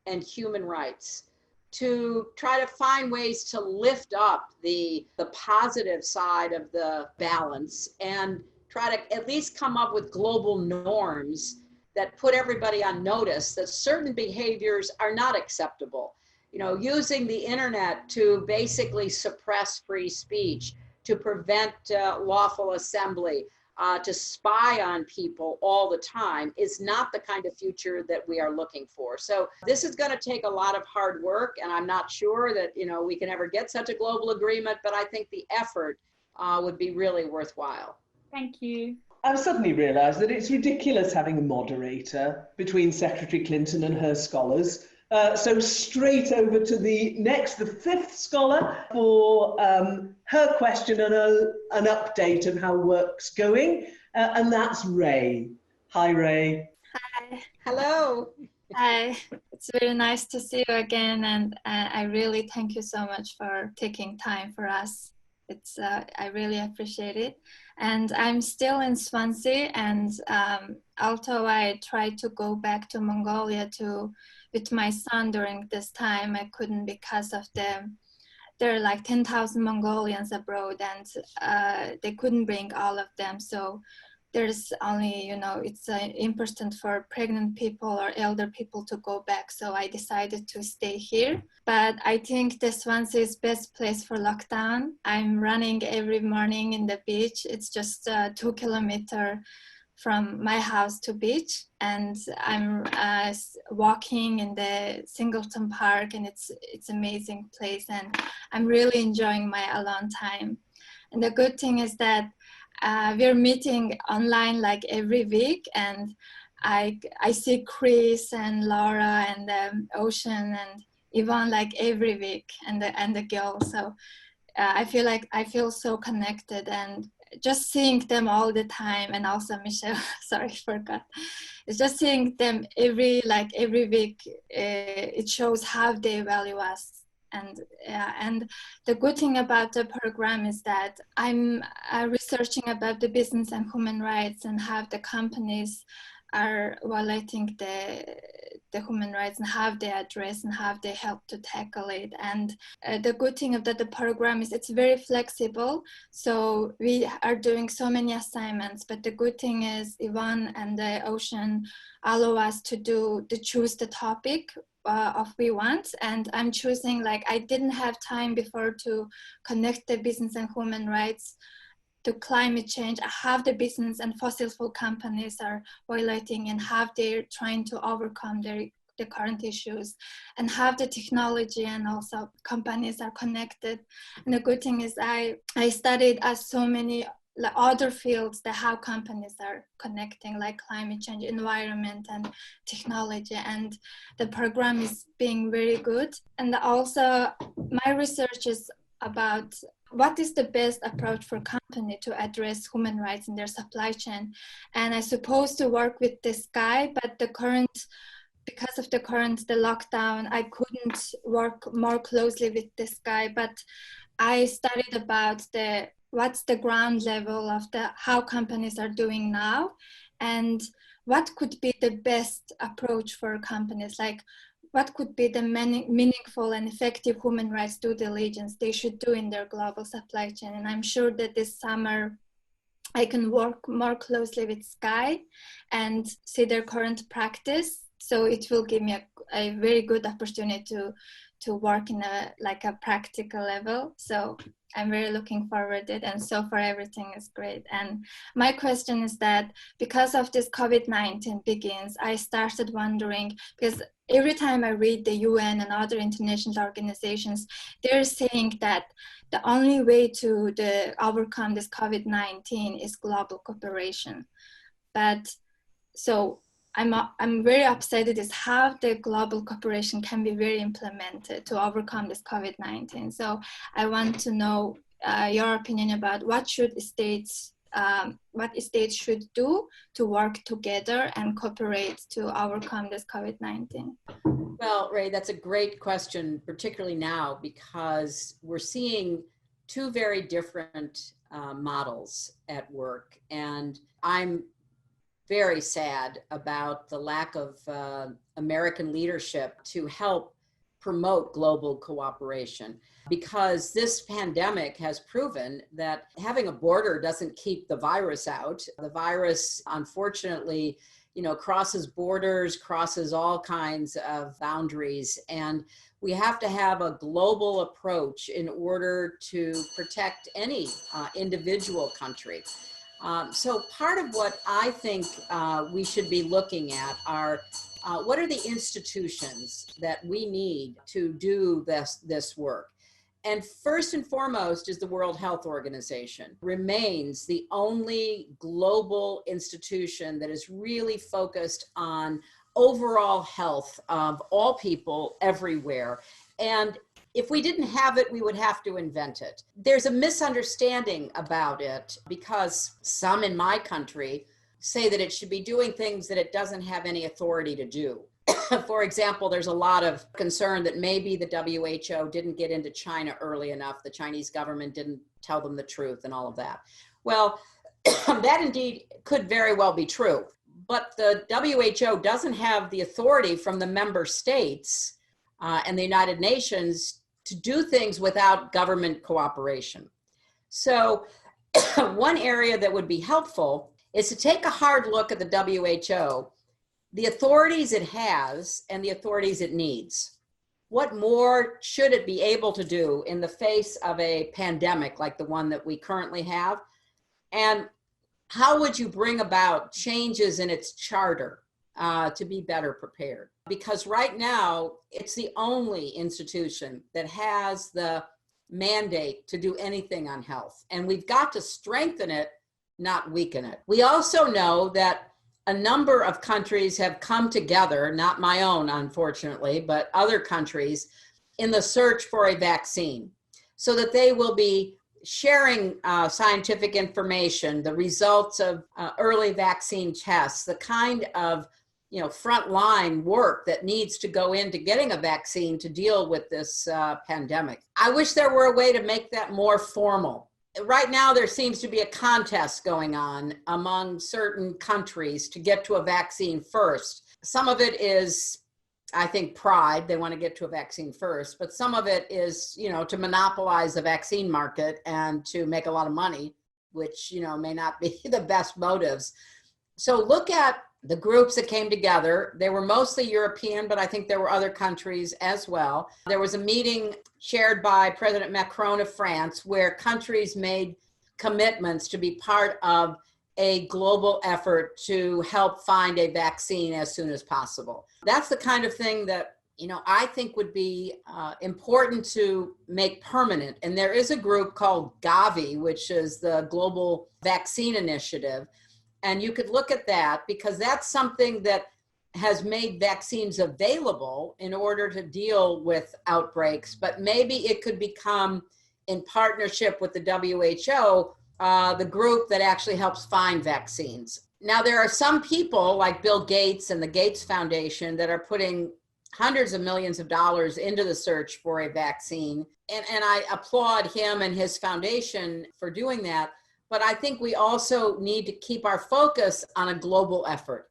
and human rights to try to find ways to lift up the positive side of the balance and try to at least come up with global norms that put everybody on notice that certain behaviors are not acceptable. You know, using the internet to basically suppress free speech, to prevent lawful assembly, to spy on people all the time is not the kind of future that we are looking for. So this is going to take a lot of hard work, and I'm not sure that, you know, we can ever get such a global agreement, but I think the effort would be really worthwhile. Thank you. I've suddenly realised that it's ridiculous having a moderator between Secretary Clinton and her scholars. So straight over to the fifth scholar for her question and an update of how work's going. And that's Ray. Hi, Ray. Hi. Hello. Hi. It's very nice to see you again. And I really thank you so much for taking time for us. I really appreciate it. And I'm still in Swansea. And although I tried to go back to Mongolia with my son during this time, I couldn't because of there are like 10,000 Mongolians abroad and they couldn't bring all of them. So there's only, you know, it's important for pregnant people or elder people to go back. So I decided to stay here. But I think the Swansea is best place for lockdown. I'm running every morning in the beach. It's just 2 kilometers from my house to beach, and I'm walking in the Singleton Park, and it's amazing place, and I'm really enjoying my alone time. And the good thing is that we're meeting online like every week, and I see Chris and Laura and Ocean and Yvonne like every week, and the girls. So I feel so connected, and just seeing them all the time, and also Michelle, sorry, forgot. It's just seeing them every week. It shows how they value us And the good thing about the program is that I'm researching about the business and human rights and how the companies are violating the human rights and how they address and how they help to tackle it. And the good thing about the program is it's very flexible. So we are doing so many assignments, but the good thing is Yvonne and the Ocean allow us to choose the topic of we want. And I'm choosing, like, I didn't have time before to connect the business and human rights to climate change, how the business and fossil fuel companies are violating and how they're trying to overcome the current issues, and how the technology and also companies are connected. And the good thing is I studied as so many other fields that how companies are connecting, like climate change, environment, and technology. And the program is being very good. And also my research is about what is the best approach for company to address human rights in their supply chain. And I supposed to work with this guy, but because of the lockdown, I couldn't work more closely with this guy. But I studied about what's the ground level of how companies are doing now, and what could be the best approach for companies, like what could be the meaningful and effective human rights due diligence they should do in their global supply chain. And I'm sure that this summer I can work more closely with Sky and see their current practice. So it will give me a very good opportunity to work in a practical level. So I'm very looking forward to it, and so far everything is great. And my question is that because of this COVID-19 begins, I started wondering, because every time I read the UN and other international organizations, they're saying that the only way to overcome this COVID-19 is global cooperation. But so I'm very upset at this, how the global cooperation can be very implemented to overcome this COVID-19. So I want to know your opinion about what states should do to work together and cooperate to overcome this COVID-19. Well, Ray, that's a great question, particularly now, because we're seeing two very different models at work. And I'm very sad about the lack of American leadership to help promote global cooperation, because this pandemic has proven that having a border doesn't keep the virus out. The virus, unfortunately, crosses borders, crosses all kinds of boundaries, and we have to have a global approach in order to protect any individual country. So part of what I think we should be looking at are what are the institutions that we need to do this work? And first and foremost is the World Health Organization. Remains the only global institution that is really focused on overall health of all people everywhere. And if we didn't have it, we would have to invent it. There's a misunderstanding about it because some in my country say that it should be doing things that it doesn't have any authority to do. For example, there's a lot of concern that maybe the WHO didn't get into China early enough. The Chinese government didn't tell them the truth and all of that. Well, that indeed could very well be true. But the WHO doesn't have the authority from the member states and the United Nations to do things without government cooperation. So one area that would be helpful is to take a hard look at the WHO, the authorities it has and the authorities it needs. What more should it be able to do in the face of a pandemic like the one that we currently have? And how would you bring about changes in its charter to be better prepared? Because right now, it's the only institution that has the mandate to do anything on health. And we've got to strengthen it, not weaken it. We also know that a number of countries have come together, not my own, unfortunately, but other countries, in the search for a vaccine, so that they will be sharing scientific information, the results of early vaccine tests, the kind of frontline work that needs to go into getting a vaccine to deal with this pandemic. I wish there were a way to make that more formal. Right now, there seems to be a contest going on among certain countries to get to a vaccine first. Some of it is, I think, pride. They want to get to a vaccine first, but some of it is, to monopolize the vaccine market and to make a lot of money, which, may not be the best motives. So look at the groups that came together. They were mostly European, but I think there were other countries as well. There was a meeting chaired by President Macron of France where countries made commitments to be part of a global effort to help find a vaccine as soon as possible. That's the kind of thing that, I think would be important to make permanent. And there is a group called Gavi, which is the Global Vaccine Initiative. And you could look at that because that's something that has made vaccines available in order to deal with outbreaks, but maybe it could become, in partnership with the WHO, the group that actually helps find vaccines. Now, there are some people like Bill Gates and the Gates Foundation that are putting hundreds of millions of dollars into the search for a vaccine. And I applaud him and his foundation for doing that. But I think we also need to keep our focus on a global effort.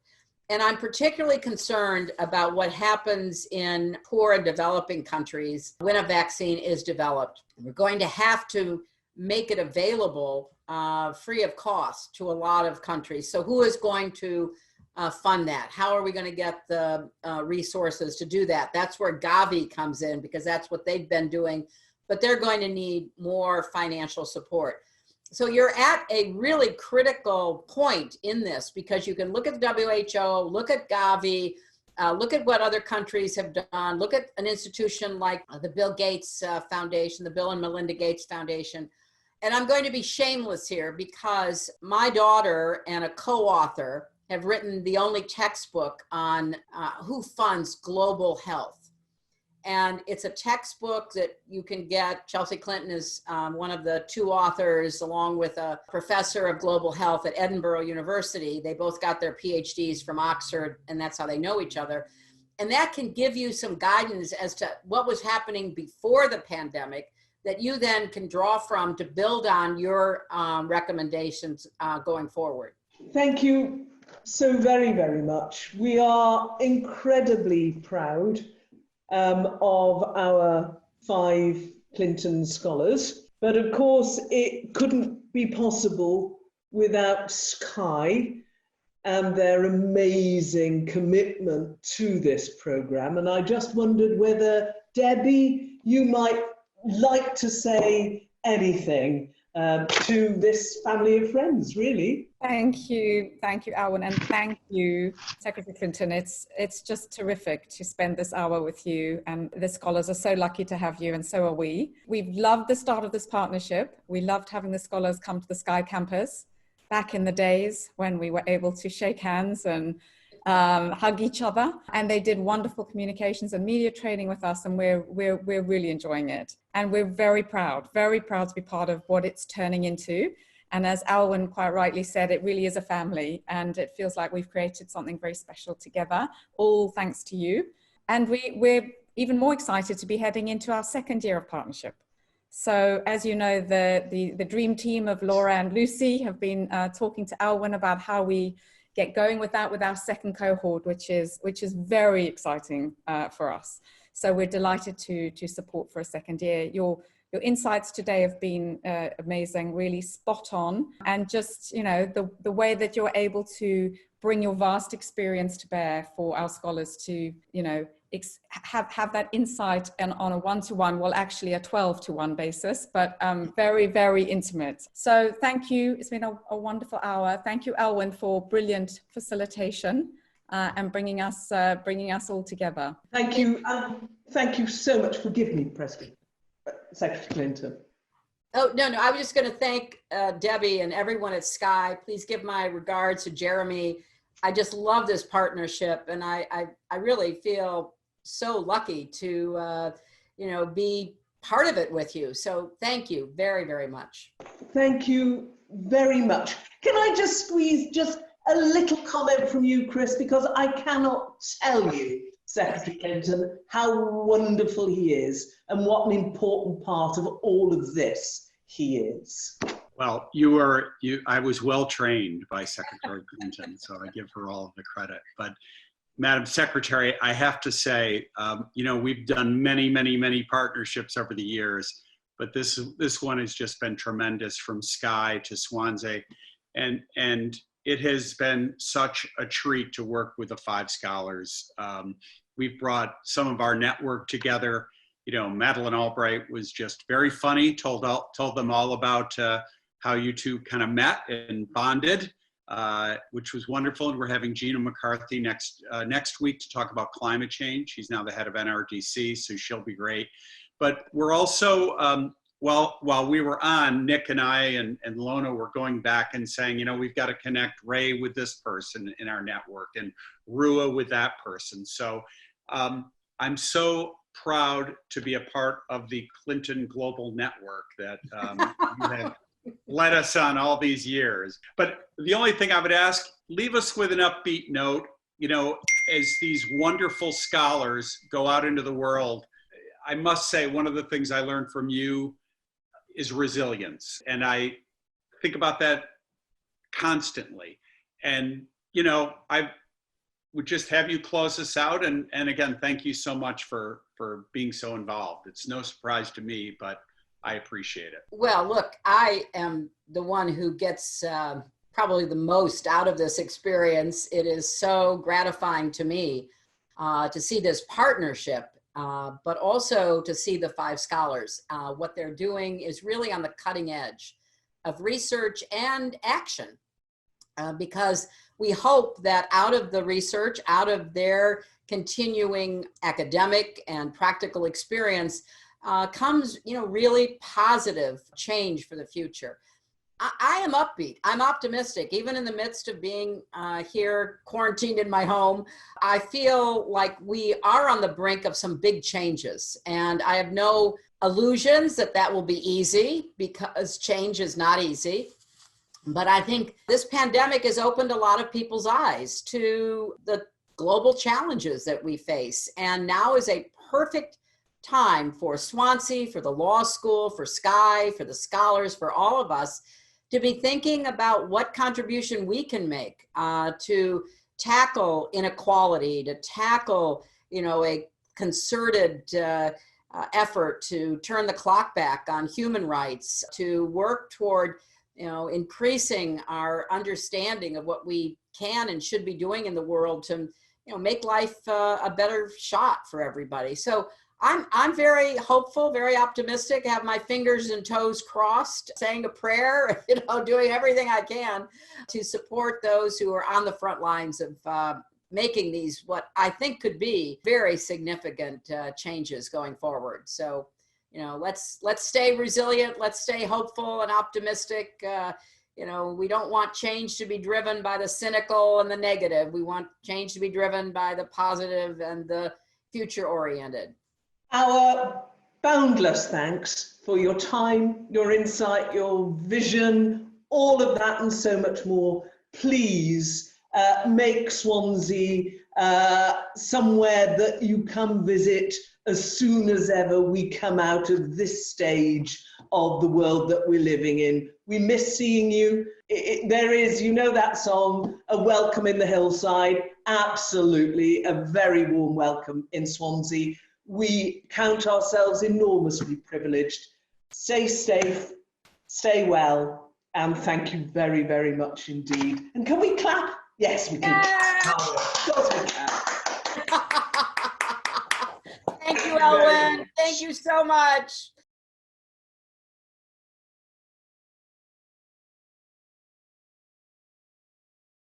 And I'm particularly concerned about what happens in poor and developing countries when a vaccine is developed. We're going to have to make it available free of cost to a lot of countries. So who is going to fund that? How are we going to get the resources to do that? That's where Gavi comes in, because that's what they've been doing, but they're going to need more financial support. So you're at a really critical point in this, because you can look at the WHO, look at Gavi, look at what other countries have done, look at an institution like the Bill Gates Foundation, the Bill and Melinda Gates Foundation. And I'm going to be shameless here because my daughter and a co-author have written the only textbook on who funds global health. And it's a textbook that you can get. Chelsea Clinton is one of the two authors, along with a professor of global health at Edinburgh University. They both got their PhDs from Oxford, and that's how they know each other. And that can give you some guidance as to what was happening before the pandemic that you then can draw from to build on your recommendations going forward. Thank you so very, very much. We are incredibly proud of our 5 Clinton scholars. But of course, it couldn't be possible without Sky and their amazing commitment to this program. And I just wondered whether, Debbie, you might like to say anything to this family of friends, really. Thank you, Alwyn, and thank you, Secretary Clinton. It's just terrific to spend this hour with you, and the scholars are so lucky to have you, and so are we. We've loved the start of this partnership. We loved having the scholars come to the Sky campus back in the days when we were able to shake hands and hug each other, and they did wonderful communications and media training with us, and we're really enjoying it, and we're very proud to be part of what it's turning into. And as Alwyn quite rightly said, it really is a family, and it feels like we've created something very special together, all thanks to you. And we're even more excited to be heading into our 2nd year of partnership. So as you know, the dream team of Laura and Lucy have been talking to Alwyn about how we get going with that with our 2nd cohort, which is very exciting for us. So we're delighted to support for a 2nd year. Your insights today have been amazing, really spot on. And just, the way that you're able to bring your vast experience to bear for our scholars to, have that insight and on a 1-to-1, well, actually a 12-to-1 basis, but very, very intimate. So thank you. It's been a wonderful hour. Thank you, Alwyn, for brilliant facilitation and bringing us all together. Thank you. Thank you so much. Forgive me, President. Secretary Clinton. Oh, no, I was just going to thank Debbie and everyone at Sky. Please give my regards to Jeremy. I just love this partnership, and I really feel so lucky to, be part of it with you. So thank you very, very much. Thank you very much. Can I just squeeze just a little comment from you, Chris, because I cannot tell you, Secretary Clinton, how wonderful he is and what an important part of all of this he is. Well, I was well trained by Secretary Clinton, so I give her all of the credit. But Madam Secretary, I have to say, we've done many partnerships over the years, but this one has just been tremendous, from Skye to Swansea, and it has been such a treat to work with the 5 scholars. We've brought some of our network together. Madeleine Albright was just very funny, told them all about how you two kind of met and bonded, which was wonderful. And we're having Gina McCarthy next week to talk about climate change. She's now the head of NRDC, so she'll be great. But we're also, while we were on, Nick and I and Lona were going back and saying, we've got to connect Ray with this person in our network and Rua with that person. So I'm so proud to be a part of the Clinton Global Network that you have led us on all these years. But the only thing I would ask, leave us with an upbeat note. As these wonderful scholars go out into the world, I must say one of the things I learned from you is resilience. And I think about that constantly. And, I would just have you close us out. And again, thank you so much for being so involved. It's no surprise to me, but I appreciate it. Well, look, I am the one who gets probably the most out of this experience. It is so gratifying to me to see this partnership, but also to see the 5 scholars. What they're doing is really on the cutting edge of research and action, because we hope that out of the research, out of their continuing academic and practical experience, comes, really positive change for the future. I am upbeat. I'm optimistic. Even in the midst of being here quarantined in my home, I feel like we are on the brink of some big changes. And I have no illusions that will be easy, because change is not easy. But I think this pandemic has opened a lot of people's eyes to the global challenges that we face. And now is a perfect time for Swansea, for the law school, for Skye, for the scholars, for all of us to be thinking about what contribution we can make to tackle inequality, to tackle, a concerted effort to turn the clock back on human rights, to work toward, increasing our understanding of what we can and should be doing in the world to, make life a better shot for everybody. So I'm very hopeful, very optimistic, have my fingers and toes crossed, saying a prayer, doing everything I can to support those who are on the front lines of making these, what I think could be very significant changes going forward. So, let's stay resilient, let's stay hopeful and optimistic. We don't want change to be driven by the cynical and the negative. We want change to be driven by the positive and the future-oriented. Our boundless thanks for your time, your insight, your vision, all of that and so much more. Please make Swansea somewhere that you come visit as soon as ever we come out of this stage of the world that we're living in. We miss seeing you. There is, that song, A Welcome in the Hillside. Absolutely, a very warm welcome in Swansea. We count ourselves enormously privileged. Stay safe, stay well, and thank you very, very much indeed. And can we clap? Yes, we can. Of course we can. Thank you, Elwyn. Thank you so much.